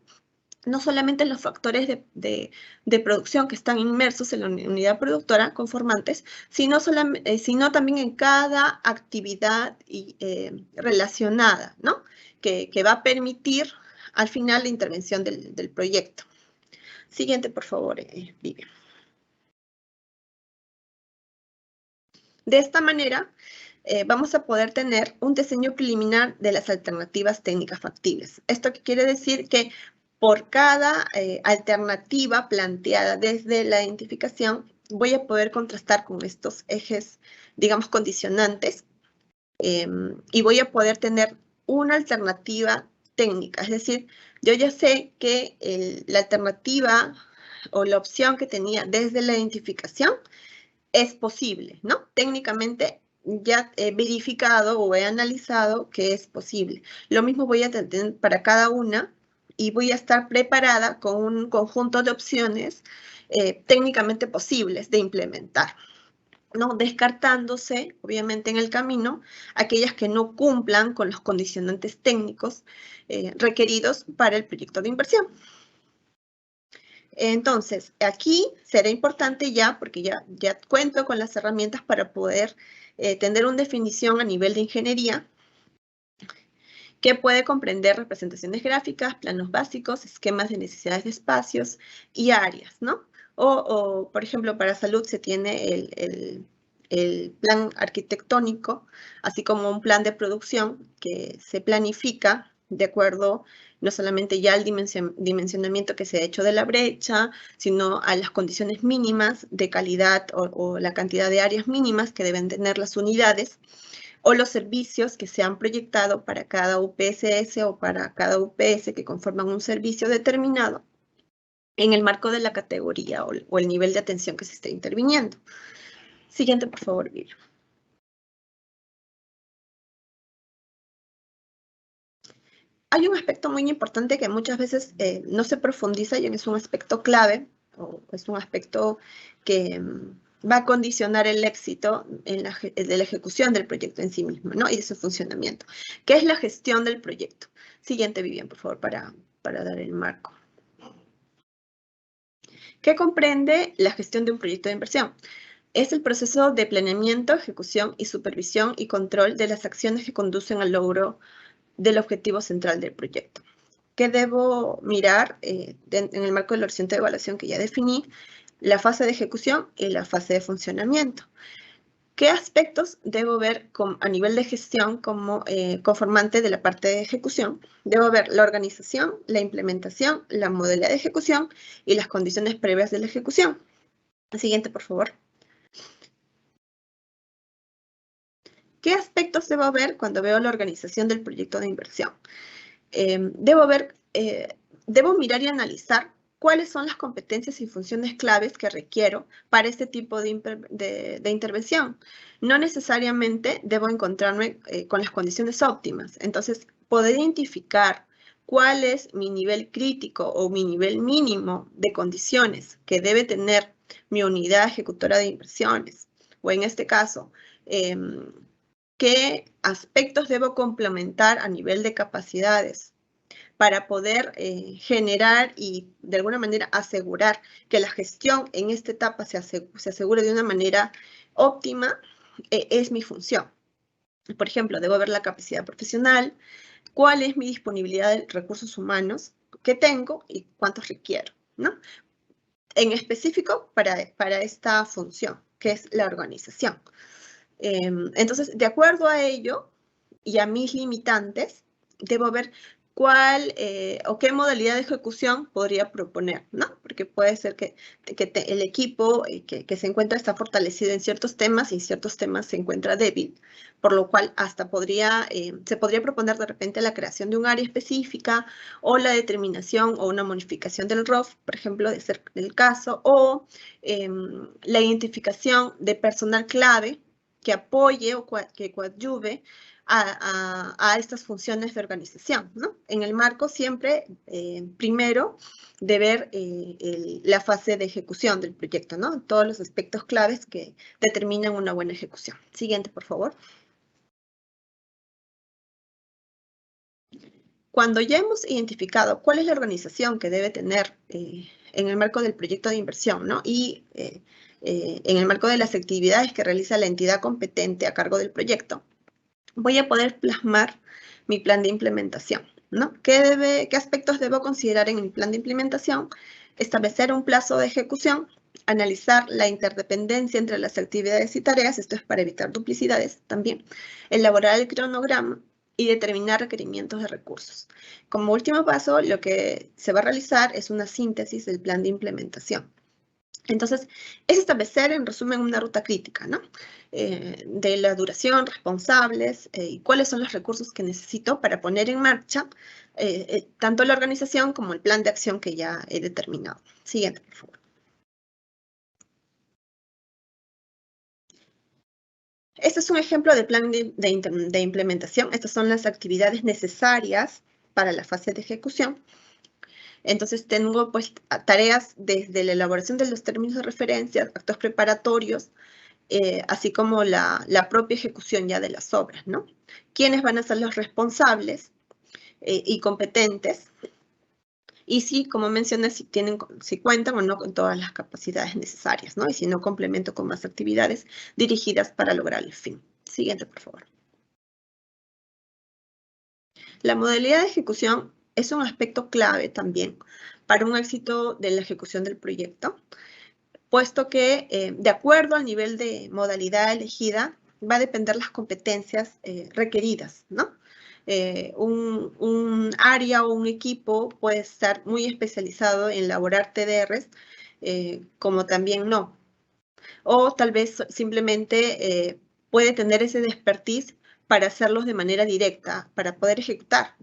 no solamente en los factores de producción que están inmersos en la unidad productora conformantes, sino también en cada actividad relacionada, ¿no? Que va a permitir al final la intervención del proyecto. Siguiente, por favor, Vivian. De esta manera, vamos a poder tener un diseño preliminar de las alternativas técnicas factibles. ¿Esto qué quiere decir? Que por cada alternativa planteada desde la identificación, voy a poder contrastar con estos ejes, digamos, condicionantes, y voy a poder tener una alternativa técnica. Es decir, yo ya sé que la alternativa o la opción que tenía desde la identificación es posible, ¿no? Técnicamente ya he verificado o he analizado que es posible. Lo mismo voy a tener para cada una y voy a estar preparada con un conjunto de opciones técnicamente posibles de implementar, ¿no? Descartándose, obviamente, en el camino, aquellas que no cumplan con los condicionantes técnicos requeridos para el proyecto de inversión. Entonces, aquí será importante ya, porque ya cuento con las herramientas para poder tener una definición a nivel de ingeniería que puede comprender representaciones gráficas, planos básicos, esquemas de necesidades de espacios y áreas, ¿no? Por ejemplo, para salud se tiene el plan arquitectónico, así como un plan de producción que se planifica de acuerdo no solamente ya al dimensionamiento que se ha hecho de la brecha, sino a las condiciones mínimas de calidad o la cantidad de áreas mínimas que deben tener las unidades, o los servicios que se han proyectado para cada UPSS o para cada UPS que conforman un servicio determinado en el marco de la categoría o el nivel de atención que se esté interviniendo. Siguiente, por favor, Vivian. Hay un aspecto muy importante que muchas veces no se profundiza y es un aspecto clave, o es un aspecto que va a condicionar el éxito de la ejecución del proyecto en sí mismo, ¿no? Y de su funcionamiento, que es la gestión del proyecto. Siguiente, Vivian, por favor, para dar el marco. ¿Qué comprende la gestión de un proyecto de inversión? Es el proceso de planeamiento, ejecución y supervisión y control de las acciones que conducen al logro del objetivo central del proyecto. ¿Qué debo mirar en el marco del horizonte de evaluación que ya definí? La fase de ejecución y la fase de funcionamiento. ¿Qué aspectos debo ver a nivel de gestión como conformante de la parte de ejecución? Debo ver la organización, la implementación, la modalidad de ejecución y las condiciones previas de la ejecución. Siguiente, por favor. ¿Qué aspectos debo ver cuando veo la organización del proyecto de inversión? Debo mirar y analizar cuáles son las competencias y funciones claves que requiero para este tipo de intervención. No necesariamente debo encontrarme con las condiciones óptimas. Entonces, poder identificar cuál es mi nivel crítico o mi nivel mínimo de condiciones que debe tener mi unidad ejecutora de inversiones, o en este caso, qué aspectos debo complementar a nivel de capacidades para poder generar y de alguna manera asegurar que la gestión en esta etapa se asegure de una manera óptima, es mi función. Por ejemplo, debo ver la capacidad profesional, cuál es mi disponibilidad de recursos humanos que tengo y cuántos requiero, ¿no? En específico para esta función, que es la organización. Entonces, de acuerdo a ello y a mis limitantes, debo ver cuál o qué modalidad de ejecución podría proponer, ¿no? Porque puede ser que el equipo que se encuentra está fortalecido en ciertos temas y en ciertos temas se encuentra débil, por lo cual hasta se podría proponer de repente la creación de un área específica o la determinación o una modificación del ROF, por ejemplo, de ser el caso, o la identificación de personal clave que apoye o que coadyuve a estas funciones de organización, ¿no? En el marco siempre, primero, de ver la fase de ejecución del proyecto, ¿no? Todos los aspectos claves que determinan una buena ejecución. Siguiente, por favor. Cuando ya hemos identificado cuál es la organización que debe tener en el marco del proyecto de inversión, ¿no? Y en el marco de las actividades que realiza la entidad competente a cargo del proyecto, voy a poder plasmar mi plan de implementación, ¿no? ¿Qué aspectos debo considerar en mi plan de implementación? Establecer un plazo de ejecución, analizar la interdependencia entre las actividades y tareas, esto es para evitar duplicidades también, elaborar el cronograma y determinar requerimientos de recursos. Como último paso, lo que se va a realizar es una síntesis del plan de implementación. Entonces, es establecer, en resumen, una ruta crítica, ¿no? De la duración, responsables y cuáles son los recursos que necesito para poner en marcha tanto la organización como el plan de acción que ya he determinado. Siguiente, por favor. Este es un ejemplo de plan de implementación. Estas son las actividades necesarias para la fase de ejecución. Entonces tengo pues tareas desde la elaboración de los términos de referencia, actos preparatorios, así como la propia ejecución ya de las obras, ¿no? ¿Quiénes van a ser los responsables y competentes? Y si, como mencioné, si cuentan o no con todas las capacidades necesarias, ¿no? Y si no, complemento con más actividades dirigidas para lograr el fin. Siguiente, por favor. La modalidad de ejecución es un aspecto clave también para un éxito de la ejecución del proyecto, puesto que de acuerdo al nivel de modalidad elegida, va a depender las competencias requeridas, ¿no? Un área o un equipo puede estar muy especializado en elaborar TDRs, como también no. O tal vez simplemente puede tener ese expertise para hacerlos de manera directa, para poder ejecutar,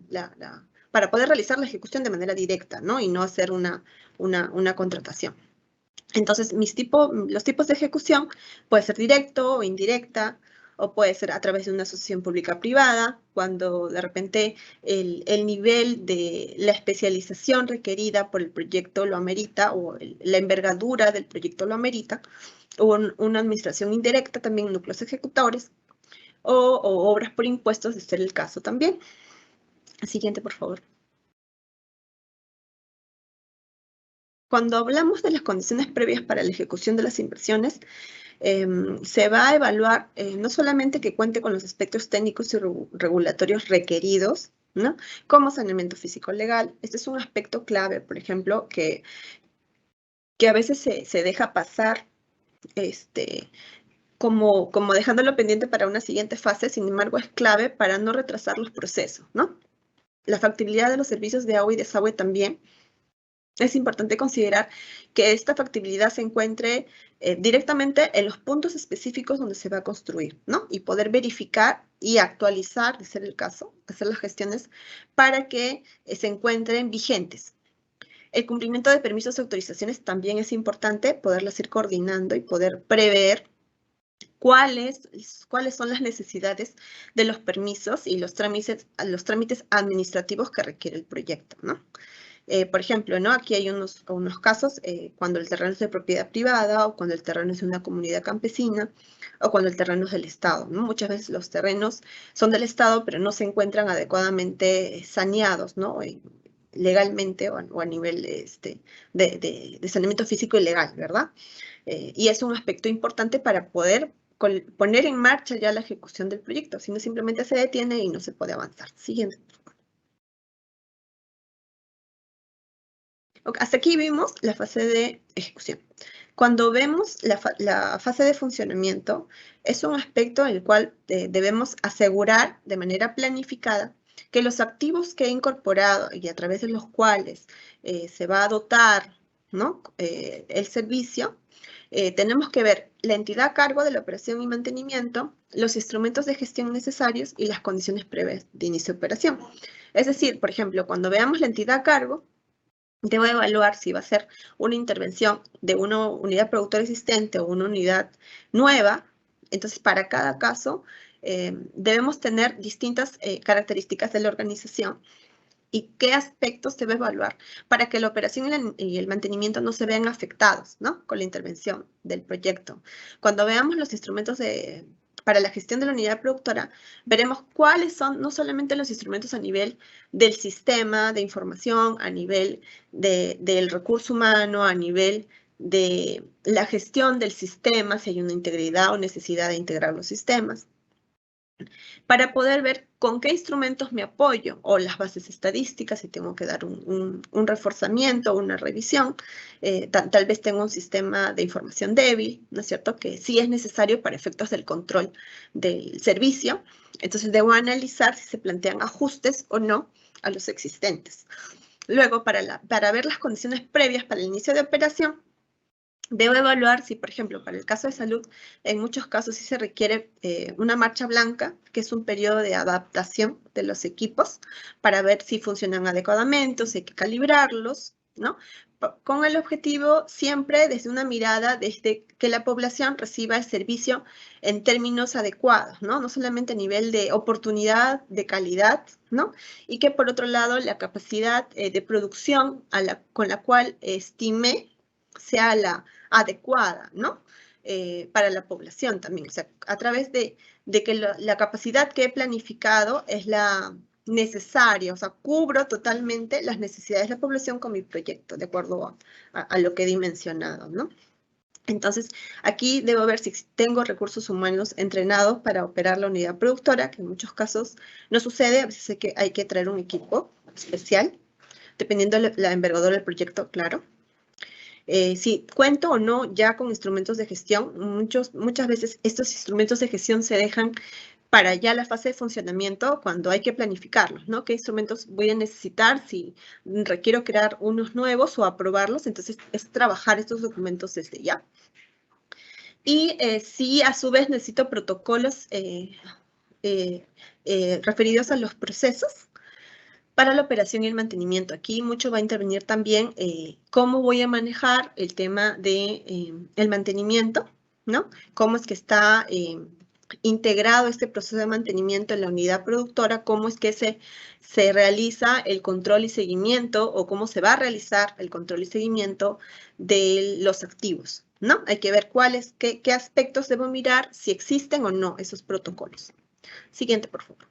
para poder realizar la ejecución de manera directa, ¿no? Y no hacer una contratación. Entonces, los tipos de ejecución puede ser directo o indirecta, o puede ser a través de una asociación pública-privada, cuando de repente el nivel de la especialización requerida por el proyecto lo amerita, o la envergadura del proyecto lo amerita, o una administración indirecta, también núcleos ejecutores, o obras por impuestos, de ser el caso también. Siguiente, por favor. Cuando hablamos de las condiciones previas para la ejecución de las inversiones, se va a evaluar no solamente que cuente con los aspectos técnicos y regulatorios requeridos, ¿no? Como saneamiento físico legal. Este es un aspecto clave, por ejemplo, que a veces se deja pasar como dejándolo pendiente para una siguiente fase, sin embargo es clave para no retrasar los procesos, ¿no? La factibilidad de los servicios de agua y desagüe también. Es importante considerar que esta factibilidad se encuentre directamente en los puntos específicos donde se va a construir, ¿no? Y poder verificar y actualizar, de ser el caso, hacer las gestiones para que se encuentren vigentes. El cumplimiento de permisos y autorizaciones también es importante poderlas ir coordinando y poder prever cuáles son las necesidades de los permisos y los trámites administrativos que requiere el proyecto, ¿no? Por ejemplo, ¿no? Aquí hay unos casos cuando el terreno es de propiedad privada o cuando el terreno es de una comunidad campesina o cuando el terreno es del Estado, ¿no? Muchas veces los terrenos son del Estado, pero no se encuentran adecuadamente saneados, ¿no? Legalmente o a nivel de saneamiento físico y legal, ¿verdad? Y es un aspecto importante para poder poner en marcha ya la ejecución del proyecto, si no simplemente se detiene y no se puede avanzar. Siguiente. Hasta aquí vimos la fase de ejecución. Cuando vemos la fase de funcionamiento, es un aspecto en el cual debemos asegurar de manera planificada que los activos que he incorporado y a través de los cuales se va a dotar, ¿no? El servicio, tenemos que ver la entidad a cargo de la operación y mantenimiento, los instrumentos de gestión necesarios y las condiciones previas de inicio de operación. Es decir, por ejemplo, cuando veamos la entidad a cargo, debo evaluar si va a ser una intervención de una unidad productora existente o una unidad nueva. Entonces, para cada caso, debemos tener distintas características de la organización y qué aspectos debe evaluar para que la operación y el mantenimiento no se vean afectados, ¿no? Con la intervención del proyecto. Cuando veamos los instrumentos para la gestión de la unidad productora, veremos cuáles son no solamente los instrumentos a nivel del sistema de información, a nivel del recurso humano, a nivel de la gestión del sistema, si hay una integridad o necesidad de integrar los sistemas, para poder ver con qué instrumentos me apoyo, o las bases estadísticas, si tengo que dar un reforzamiento, una revisión, tal vez tengo un sistema de información débil, ¿no es cierto?, que sí es necesario para efectos del control del servicio. Entonces debo analizar si se plantean ajustes o no a los existentes. Luego, para ver las condiciones previas para el inicio de operación, debo evaluar si, por ejemplo, para el caso de salud, en muchos casos sí se requiere una marcha blanca, que es un periodo de adaptación de los equipos, para ver si funcionan adecuadamente, o si hay que calibrarlos, ¿no? Con el objetivo siempre desde una mirada desde que la población reciba el servicio en términos adecuados, ¿no? No solamente a nivel de oportunidad, de calidad, ¿no? Y que por otro lado la capacidad de producción con la cual estime sea la adecuada, ¿no? Para la población también. O sea, a través de que la capacidad que he planificado es la necesaria, o sea, cubro totalmente las necesidades de la población con mi proyecto, de acuerdo a lo que he dimensionado, ¿no? Entonces, aquí debo ver si tengo recursos humanos entrenados para operar la unidad productora, que en muchos casos no sucede, a veces hay que traer un equipo especial, dependiendo de la envergadura del proyecto, claro. Si cuento o no ya con instrumentos de gestión, muchas veces estos instrumentos de gestión se dejan para ya la fase de funcionamiento cuando hay que planificarlos, ¿no? ¿Qué instrumentos voy a necesitar? Si requiero crear unos nuevos o aprobarlos, entonces es trabajar estos documentos desde ya. Y si a su vez necesito protocolos referidos a los procesos, para la operación y el mantenimiento. Aquí mucho va a intervenir también cómo voy a manejar el tema de el mantenimiento, ¿no? Cómo es que está integrado este proceso de mantenimiento en la unidad productora, cómo es que se realiza el control y seguimiento o cómo se va a realizar el control y seguimiento de los activos, ¿no? Hay que ver qué aspectos debo mirar, si existen o no esos protocolos. Siguiente, por favor.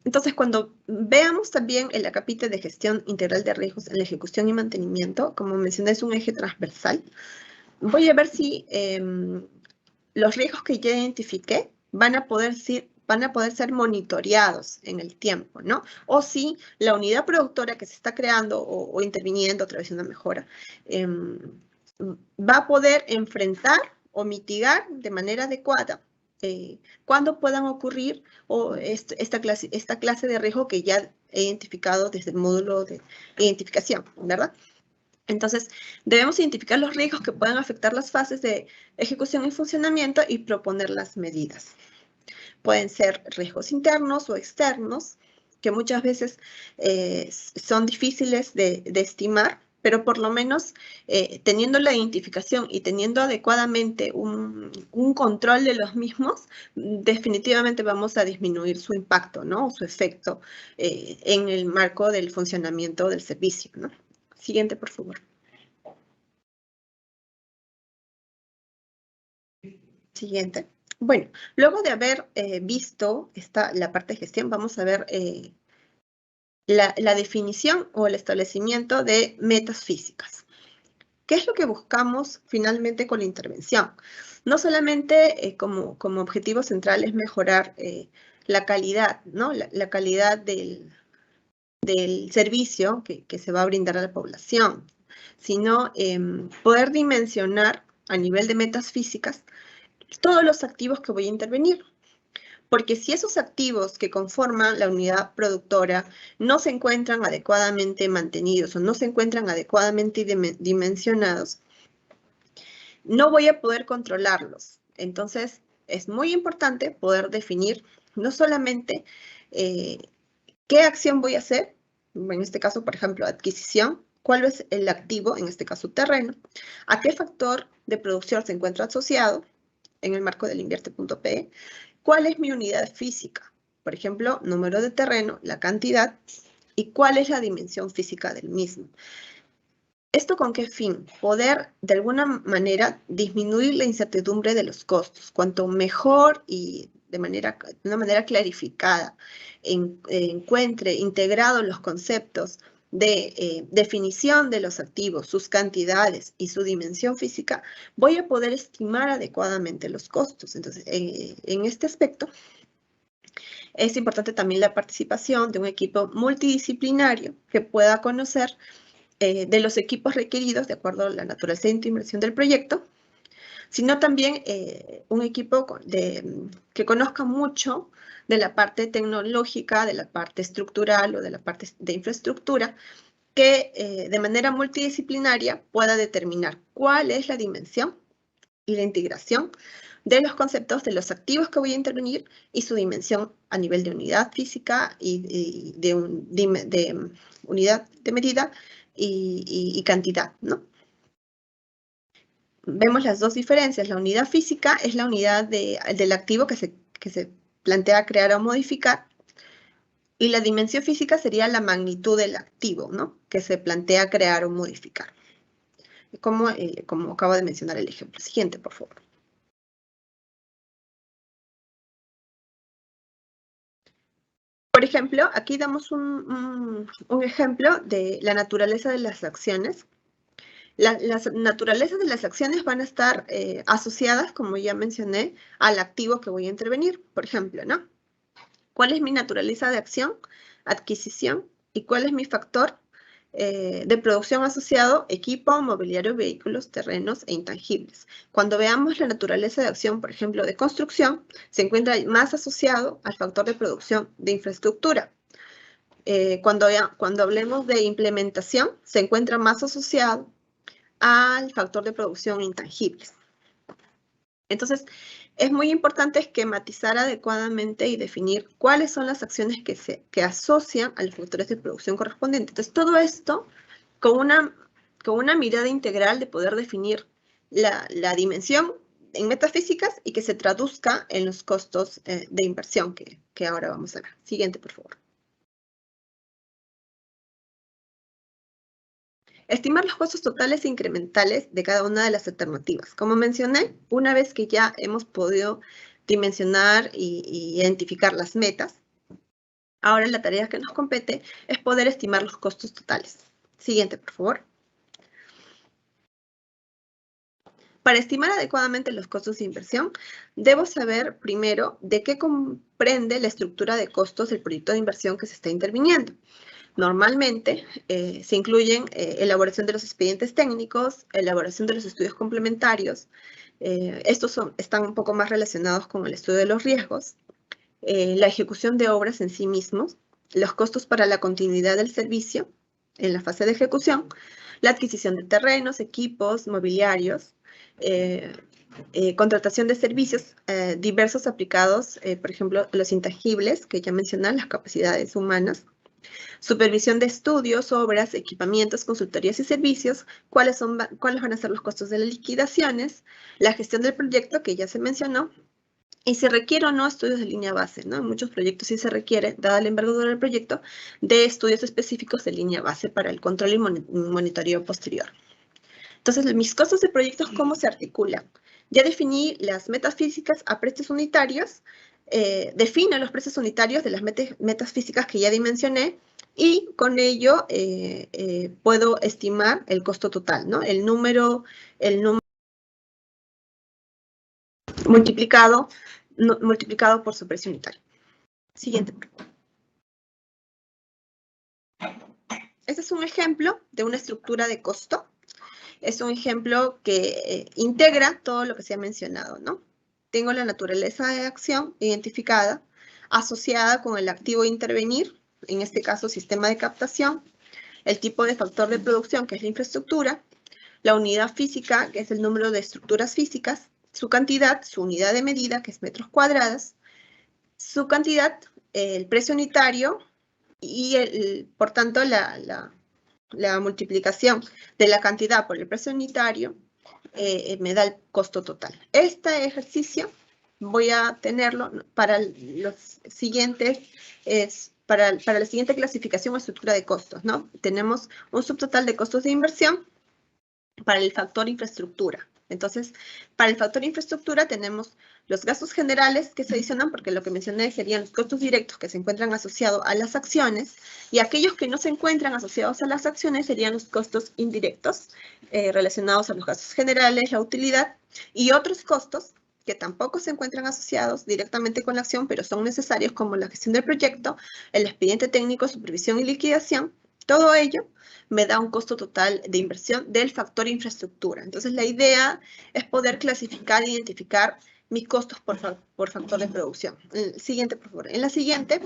Entonces, cuando veamos también el capítulo de gestión integral de riesgos en la ejecución y mantenimiento, como mencioné, es un eje transversal, voy a ver si los riesgos que ya identifiqué van a poder ser monitoreados en el tiempo, ¿no? O si la unidad productora que se está creando o interviniendo a través de una mejora va a poder enfrentar o mitigar de manera adecuada cuándo puedan ocurrir esta clase de riesgo que ya he identificado desde el módulo de identificación, ¿verdad? Entonces, debemos identificar los riesgos que puedan afectar las fases de ejecución y funcionamiento y proponer las medidas. Pueden ser riesgos internos o externos, que muchas veces son difíciles de estimar, pero por lo menos teniendo la identificación y teniendo adecuadamente un control de los mismos, definitivamente vamos a disminuir su impacto, ¿no? Su efecto en el marco del funcionamiento del servicio, ¿no? Siguiente, por favor. Siguiente. Bueno, luego de haber visto la parte de gestión, vamos a ver la definición o el establecimiento de metas físicas. ¿Qué es lo que buscamos finalmente con la intervención? No solamente como objetivo central es mejorar la calidad, ¿no? La calidad del servicio que se va a brindar a la población, sino poder dimensionar a nivel de metas físicas todos los activos que voy a intervenir. Porque si esos activos que conforman la unidad productora no se encuentran adecuadamente mantenidos o no se encuentran adecuadamente dimensionados, no voy a poder controlarlos. Entonces, es muy importante poder definir no solamente qué acción voy a hacer, en este caso, por ejemplo, adquisición, cuál es el activo, en este caso terreno, a qué factor de producción se encuentra asociado en el marco del invierte.pe, cuál es mi unidad física, por ejemplo, número de terreno, la cantidad, y cuál es la dimensión física del mismo. ¿Esto con qué fin? Poder, de alguna manera, disminuir la incertidumbre de los costos. Cuanto mejor y de una manera clarificada encuentre integrados los conceptos de definición de los activos, sus cantidades y su dimensión física, voy a poder estimar adecuadamente los costos. Entonces, en este aspecto, es importante también la participación de un equipo multidisciplinario que pueda conocer de los equipos requeridos de acuerdo a la naturaleza de inversión del proyecto, sino también un equipo que conozca mucho de la parte tecnológica, de la parte estructural o de la parte de infraestructura, que de manera multidisciplinaria pueda determinar cuál es la dimensión y la integración de los conceptos de los activos que voy a intervenir y su dimensión a nivel de unidad física y de unidad de medida y cantidad, ¿no? Vemos las dos diferencias. La unidad física es la unidad del activo que se plantea crear o modificar, y la dimensión física sería la magnitud del activo, ¿no? Que se plantea crear o modificar. Como acabo de mencionar el ejemplo. Siguiente, por favor. Por ejemplo, aquí damos un ejemplo de la naturaleza de las acciones. Las naturalezas de las acciones van a estar asociadas, como ya mencioné, al activo que voy a intervenir. Por ejemplo, ¿no? ¿Cuál es mi naturaleza de acción? Adquisición. ¿Y cuál es mi factor de producción asociado? Equipo, mobiliario, vehículos, terrenos e intangibles. Cuando veamos la naturaleza de acción, por ejemplo, de construcción, se encuentra más asociado al factor de producción de infraestructura. Cuando hablemos de implementación, se encuentra más asociado al factor de producción intangibles. Entonces, es muy importante esquematizar adecuadamente y definir cuáles son las acciones que asocian a los factores de producción correspondientes. Entonces, todo esto con una mirada integral de poder definir la dimensión en metafísicas y que se traduzca en los costos de inversión que ahora vamos a ver. Siguiente, por favor. Estimar los costos totales e incrementales de cada una de las alternativas. Como mencioné, una vez que ya hemos podido dimensionar y identificar las metas, ahora la tarea que nos compete es poder estimar los costos totales. Siguiente, por favor. Para estimar adecuadamente los costos de inversión, debo saber primero de qué comprende la estructura de costos del proyecto de inversión que se está interviniendo. Normalmente se incluyen elaboración de los expedientes técnicos, elaboración de los estudios complementarios. Estos están un poco más relacionados con el estudio de los riesgos, la ejecución de obras en sí mismos, los costos para la continuidad del servicio en la fase de ejecución, la adquisición de terrenos, equipos, mobiliarios, contratación de servicios diversos aplicados, por ejemplo, los intangibles, que ya mencioné, las capacidades humanas, supervisión de estudios, obras, equipamientos, consultorías y servicios, cuáles van a ser los costos de las liquidaciones, la gestión del proyecto, que ya se mencionó, y si requiere o no estudios de línea base, ¿no? En muchos proyectos sí se requiere, dada la envergadura del proyecto, de estudios específicos de línea base para el control y monitoreo posterior. Entonces, mis costos de proyectos, ¿cómo se articulan? Ya definí las metas físicas a precios unitarios, defino los precios unitarios de las metas físicas que ya dimensioné, y con ello puedo estimar el costo total, ¿no? El número multiplicado por su precio unitario. Siguiente. Este es un ejemplo de una estructura de costo. Es un ejemplo que integra todo lo que se ha mencionado, ¿no? Tengo la naturaleza de acción identificada, asociada con el activo a intervenir, en este caso sistema de captación, el tipo de factor de producción, que es la infraestructura, la unidad física, que es el número de estructuras físicas, su cantidad, su unidad de medida, que es metros cuadrados, su cantidad, el precio unitario y, por tanto, la multiplicación de la cantidad por el precio unitario me da el costo total. Este ejercicio voy a tenerlo para los siguientes, para la siguiente clasificación o estructura de costos, ¿no? Tenemos un subtotal de costos de inversión para el factor infraestructura. Entonces, para el factor infraestructura tenemos los gastos generales que se adicionan, porque lo que mencioné serían los costos directos que se encuentran asociados a las acciones, y aquellos que no se encuentran asociados a las acciones serían los costos indirectos relacionados a los gastos generales, la utilidad, y otros costos que tampoco se encuentran asociados directamente con la acción, pero son necesarios, como la gestión del proyecto, el expediente técnico, supervisión y liquidación. Todo ello me da un costo total de inversión del factor infraestructura. Entonces, la idea es poder clasificar e identificar mis costos por factor de producción. Siguiente, por favor. En la siguiente,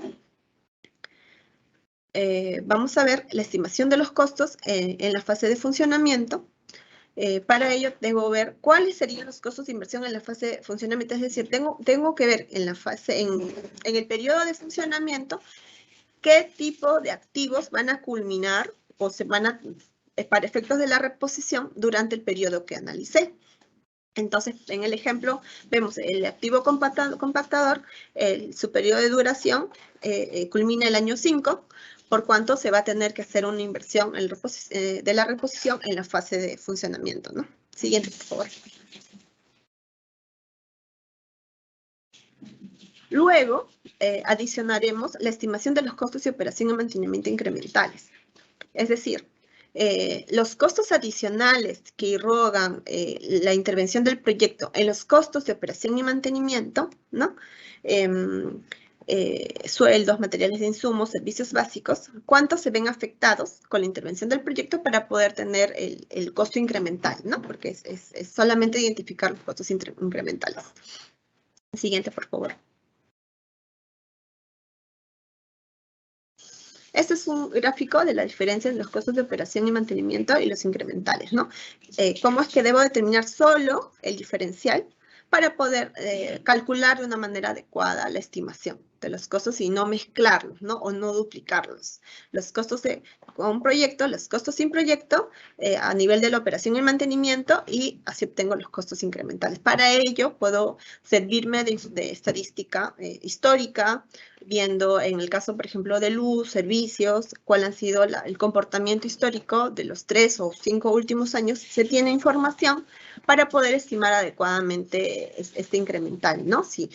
vamos a ver la estimación de los costos en la fase de funcionamiento. Para ello, debo ver cuáles serían los costos de inversión en la fase de funcionamiento. Es decir, tengo que ver en el periodo de funcionamiento qué tipo de activos van a culminar o se van a, para efectos de la reposición durante el periodo que analicé. Entonces, en el ejemplo, vemos el activo compactador, su periodo de duración culmina el año 5, por cuanto se va a tener que hacer una inversión de la reposición en la fase de funcionamiento, ¿no? Siguiente, por favor. Luego, adicionaremos la estimación de los costos de operación y mantenimiento incrementales. Es decir, los costos adicionales que irrogan la intervención del proyecto en los costos de operación y mantenimiento, ¿no? Sueldos, materiales de insumos, servicios básicos, ¿cuántos se ven afectados con la intervención del proyecto para poder tener el costo incremental, ¿no? Porque es solamente identificar los costos incrementales. Siguiente, por favor. Este es un gráfico de la diferencia en los costos de operación y mantenimiento y los incrementales, ¿no? ¿Cómo es que debo determinar solo el diferencial para poder calcular de una manera adecuada la estimación de los costos y no mezclarlos, ¿no? O no duplicarlos. Los costos con un proyecto, los costos sin proyecto, a nivel de la operación y mantenimiento, y así obtengo los costos incrementales. Para ello, puedo servirme de estadística histórica, viendo en el caso, por ejemplo, de luz, servicios, cuál ha sido el comportamiento histórico de los 3 o 5 últimos años. Se tiene información para poder estimar adecuadamente este incremental, ¿no? Si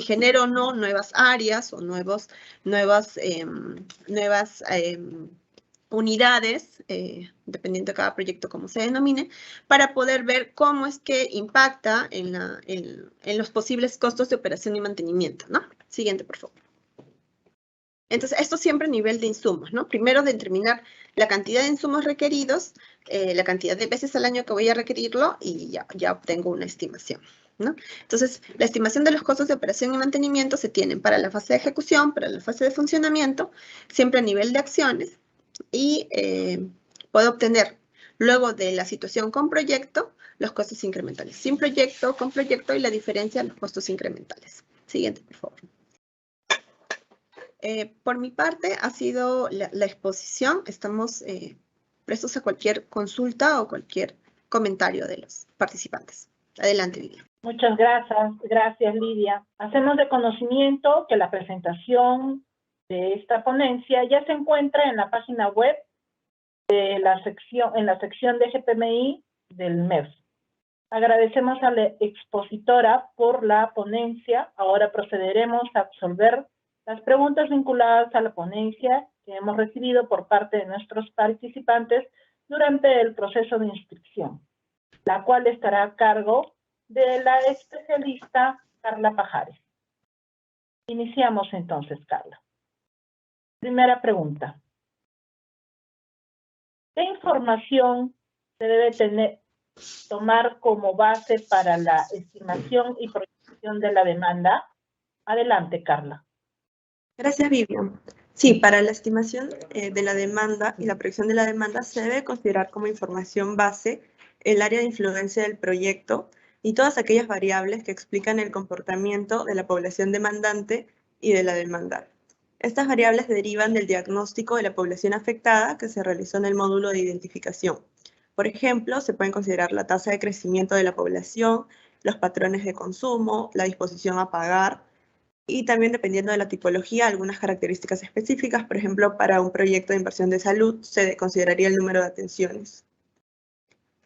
genero o no nuevas áreas o nuevas unidades, dependiendo de cada proyecto como se denomine, para poder ver cómo es que impacta en los posibles costos de operación y mantenimiento, ¿no? Siguiente, por favor. Entonces, esto siempre a nivel de insumos, ¿no? Primero, determinar la cantidad de insumos requeridos, la cantidad de veces al año que voy a requerirlo, y ya obtengo una estimación, ¿no? Entonces, la estimación de los costos de operación y mantenimiento se tienen para la fase de ejecución, para la fase de funcionamiento, siempre a nivel de acciones, y puedo obtener, luego de la situación con proyecto, los costos incrementales. Sin proyecto, con proyecto y la diferencia en los costos incrementales. Siguiente, por favor. Por mi parte, ha sido la exposición. Estamos prestos a cualquier consulta o cualquier comentario de los participantes. Adelante, Lidia. Muchas gracias Lidia. Hacemos de conocimiento que la presentación de esta ponencia ya se encuentra en la página web de la sección de GPMI del MEF. Agradecemos a la expositora por la ponencia. Ahora procederemos a absolver las preguntas vinculadas a la ponencia que hemos recibido por parte de nuestros participantes durante el proceso de inscripción, la cual estará a cargo de la especialista Carla Pajares. Iniciamos entonces, Carla. Primera pregunta. ¿Qué información se debe tomar como base para la estimación y proyección de la demanda? Adelante, Carla. Gracias, Vivian. Sí, para la estimación de la demanda y la proyección de la demanda se debe considerar como información base el área de influencia del proyecto y todas aquellas variables que explican el comportamiento de la población demandante y de la demanda. Estas variables derivan del diagnóstico de la población afectada que se realizó en el módulo de identificación. Por ejemplo, se pueden considerar la tasa de crecimiento de la población, los patrones de consumo, la disposición a pagar, y también dependiendo de la tipología, algunas características específicas. Por ejemplo, para un proyecto de inversión de salud se consideraría el número de atenciones.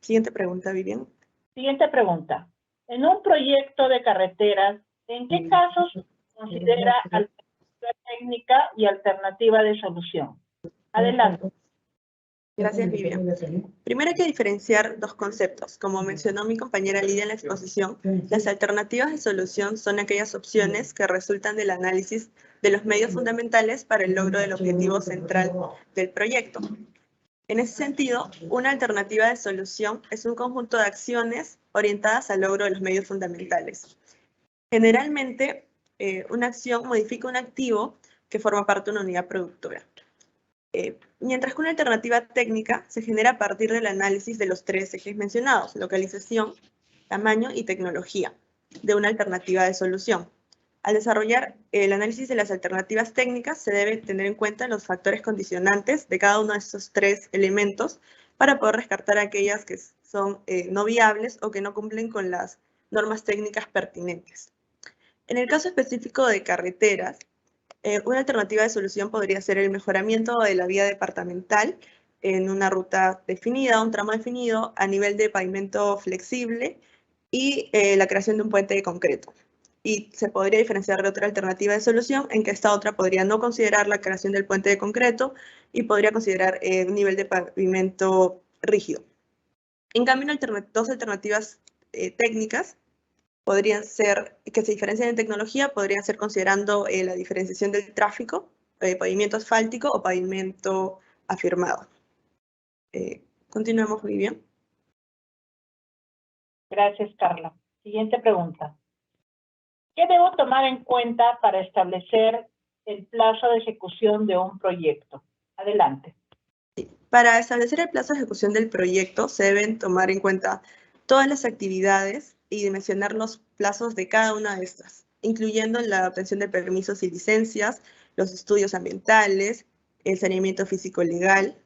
Siguiente pregunta, Vivian. Siguiente pregunta. En un proyecto de carreteras, ¿en qué casos considera alternativa técnica y alternativa de solución? Adelante. Gracias, Vivian. Primero hay que diferenciar dos conceptos. Como mencionó mi compañera Lidia en la exposición, las alternativas de solución son aquellas opciones que resultan del análisis de los medios fundamentales para el logro del objetivo central del proyecto. En ese sentido, una alternativa de solución es un conjunto de acciones orientadas al logro de los medios fundamentales. Generalmente, una acción modifica un activo que forma parte de una unidad productora. Mientras que una alternativa técnica se genera a partir del análisis de los tres ejes mencionados, localización, tamaño y tecnología, de una alternativa de solución. Al desarrollar el análisis de las alternativas técnicas, se debe tener en cuenta los factores condicionantes de cada uno de estos tres elementos para poder descartar aquellas que son no viables o que no cumplen con las normas técnicas pertinentes. En el caso específico de carreteras, una alternativa de solución podría ser el mejoramiento de la vía departamental en una ruta definida, un tramo definido, a nivel de pavimento flexible y la creación de un puente de concreto. Y se podría diferenciar de otra alternativa de solución en que esta otra podría no considerar la creación del puente de concreto y podría considerar un nivel de pavimento rígido. En cambio, dos alternativas técnicas podrían ser, que se diferencian en tecnología, podrían ser considerando la diferenciación del tráfico, pavimento asfáltico o pavimento afirmado. Continuemos, Vivian. Gracias, Carla. Siguiente pregunta. ¿Qué debo tomar en cuenta para establecer el plazo de ejecución de un proyecto? Adelante. Para establecer el plazo de ejecución del proyecto, se deben tomar en cuenta todas las actividades y dimensionar los plazos de cada una de estas, incluyendo la obtención de permisos y licencias, los estudios ambientales, el saneamiento físico legal.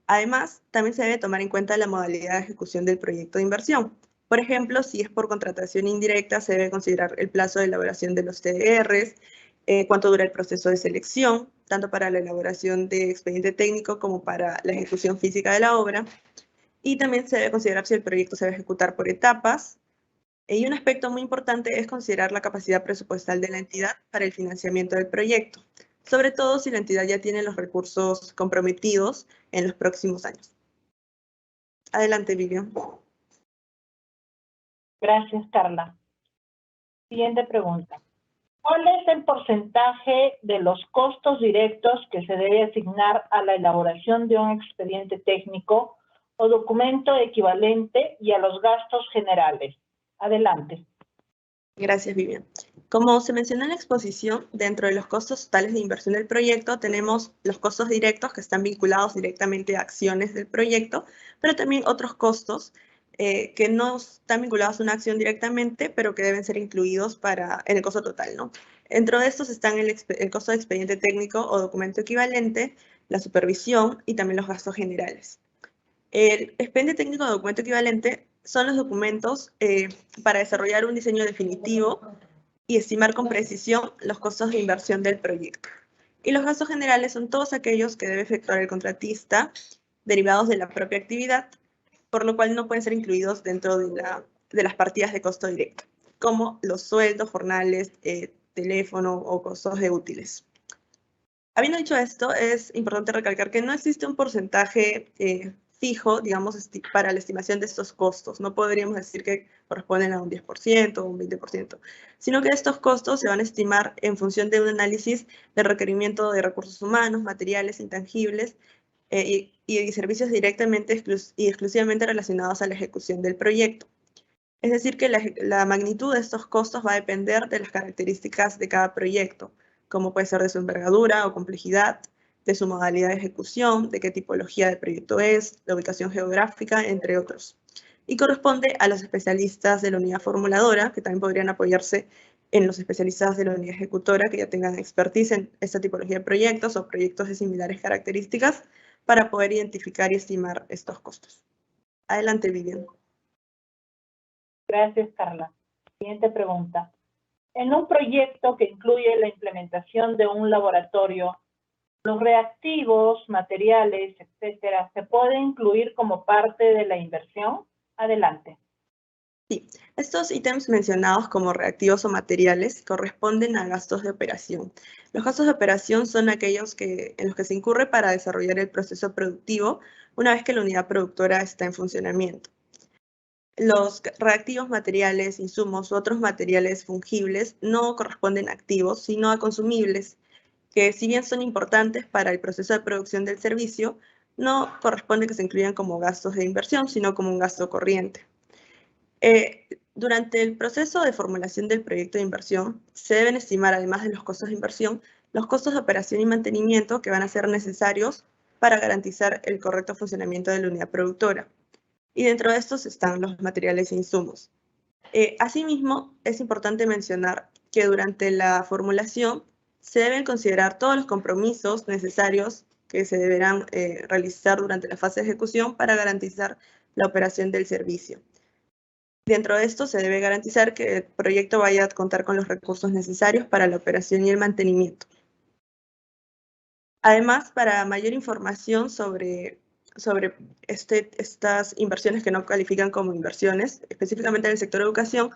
Además, también se debe tomar en cuenta la modalidad de ejecución del proyecto de inversión. Por ejemplo, si es por contratación indirecta, se debe considerar el plazo de elaboración de los TDRs, cuánto dura el proceso de selección, tanto para la elaboración de expediente técnico como para la ejecución física de la obra. Y también se debe considerar si el proyecto se va a ejecutar por etapas. Y un aspecto muy importante es considerar la capacidad presupuestal de la entidad para el financiamiento del proyecto, sobre todo si la entidad ya tiene los recursos comprometidos en los próximos años. Adelante, Vivian. Gracias, Carla. Siguiente pregunta. ¿Cuál es el porcentaje de los costos directos que se debe asignar a la elaboración de un expediente técnico o documento equivalente y a los gastos generales? Adelante. Gracias, Vivian. Como se mencionó en la exposición, dentro de los costos totales de inversión del proyecto tenemos los costos directos que están vinculados directamente a acciones del proyecto, pero también otros costos que no están vinculados a una acción directamente, pero que deben ser incluidos en el costo total, ¿no? Dentro de estos están el costo de expediente técnico o documento equivalente, la supervisión y también los gastos generales. El expediente técnico o documento equivalente son los documentos para desarrollar un diseño definitivo y estimar con precisión los costos de inversión del proyecto. Y los gastos generales son todos aquellos que debe efectuar el contratista, derivados de la propia actividad, por lo cual no pueden ser incluidos dentro de las partidas de costo directo, como los sueldos, jornales, teléfono o costos de útiles. Habiendo dicho esto, es importante recalcar que no existe un porcentaje fijo, digamos, para la estimación de estos costos. No podríamos decir que corresponden a un 10% o un 20%, sino que estos costos se van a estimar en función de un análisis del requerimiento de recursos humanos, materiales, intangibles y servicios directamente y exclusivamente relacionados a la ejecución del proyecto. Es decir, que la magnitud de estos costos va a depender de las características de cada proyecto, como puede ser de su envergadura o complejidad, de su modalidad de ejecución, de qué tipología de proyecto es, la ubicación geográfica, entre otros. Y corresponde a los especialistas de la unidad formuladora, que también podrían apoyarse en los especialistas de la unidad ejecutora que ya tengan expertise en esta tipología de proyectos o proyectos de similares características para poder identificar y estimar estos costos. Adelante, Vivian. Gracias, Carla. Siguiente pregunta. En un proyecto que incluye la implementación de un laboratorio, los reactivos, materiales, etcétera, ¿se puede incluir como parte de la inversión? Adelante. Sí, estos ítems mencionados como reactivos o materiales corresponden a gastos de operación. Los gastos de operación son aquellos en los que se incurre para desarrollar el proceso productivo una vez que la unidad productora está en funcionamiento. Los reactivos materiales, insumos u otros materiales fungibles no corresponden a activos, sino a consumibles, que si bien son importantes para el proceso de producción del servicio, no corresponde que se incluyan como gastos de inversión, sino como un gasto corriente. Durante el proceso de formulación del proyecto de inversión, se deben estimar, además de los costos de inversión, los costos de operación y mantenimiento que van a ser necesarios para garantizar el correcto funcionamiento de la unidad productora. Y dentro de estos están los materiales e insumos. Asimismo, es importante mencionar que durante la formulación se deben considerar todos los compromisos necesarios que se deberán realizar durante la fase de ejecución para garantizar la operación del servicio. Dentro de esto se debe garantizar que el proyecto vaya a contar con los recursos necesarios para la operación y el mantenimiento. Además, para mayor información sobre estas inversiones que no califican como inversiones, específicamente en el sector educación,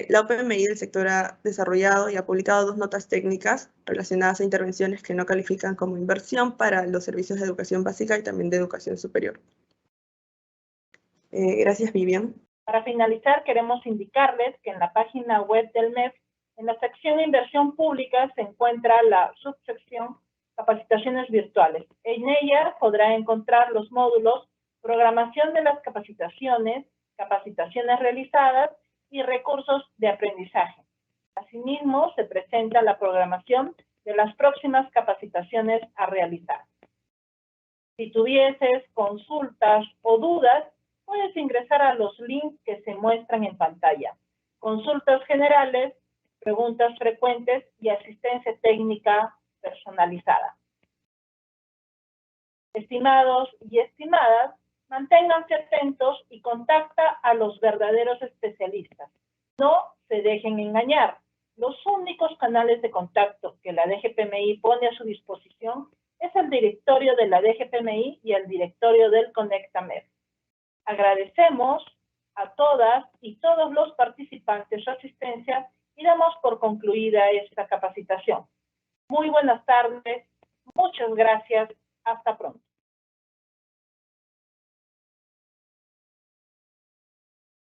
la OPMI del sector ha desarrollado y ha publicado 2 notas técnicas relacionadas a intervenciones que no califican como inversión para los servicios de educación básica y también de educación superior. Gracias, Vivian. Para finalizar, queremos indicarles que en la página web del MEF, en la sección de inversión pública, se encuentra la subsección capacitaciones virtuales. En ella podrá encontrar los módulos programación de las capacitaciones, capacitaciones realizadas y recursos de aprendizaje. Asimismo, se presenta la programación de las próximas capacitaciones a realizar. Si tuvieses consultas o dudas, puedes ingresar a los links que se muestran en pantalla. Consultas generales, preguntas frecuentes y asistencia técnica personalizada. Estimados y estimadas, manténganse atentos y contacta a los verdaderos especialistas. No se dejen engañar. Los únicos canales de contacto que la DGPMI pone a su disposición es el directorio de la DGPMI y el directorio del ConectaMEF. Agradecemos a todas y todos los participantes su asistencia y damos por concluida esta capacitación. Muy buenas tardes, muchas gracias, hasta pronto.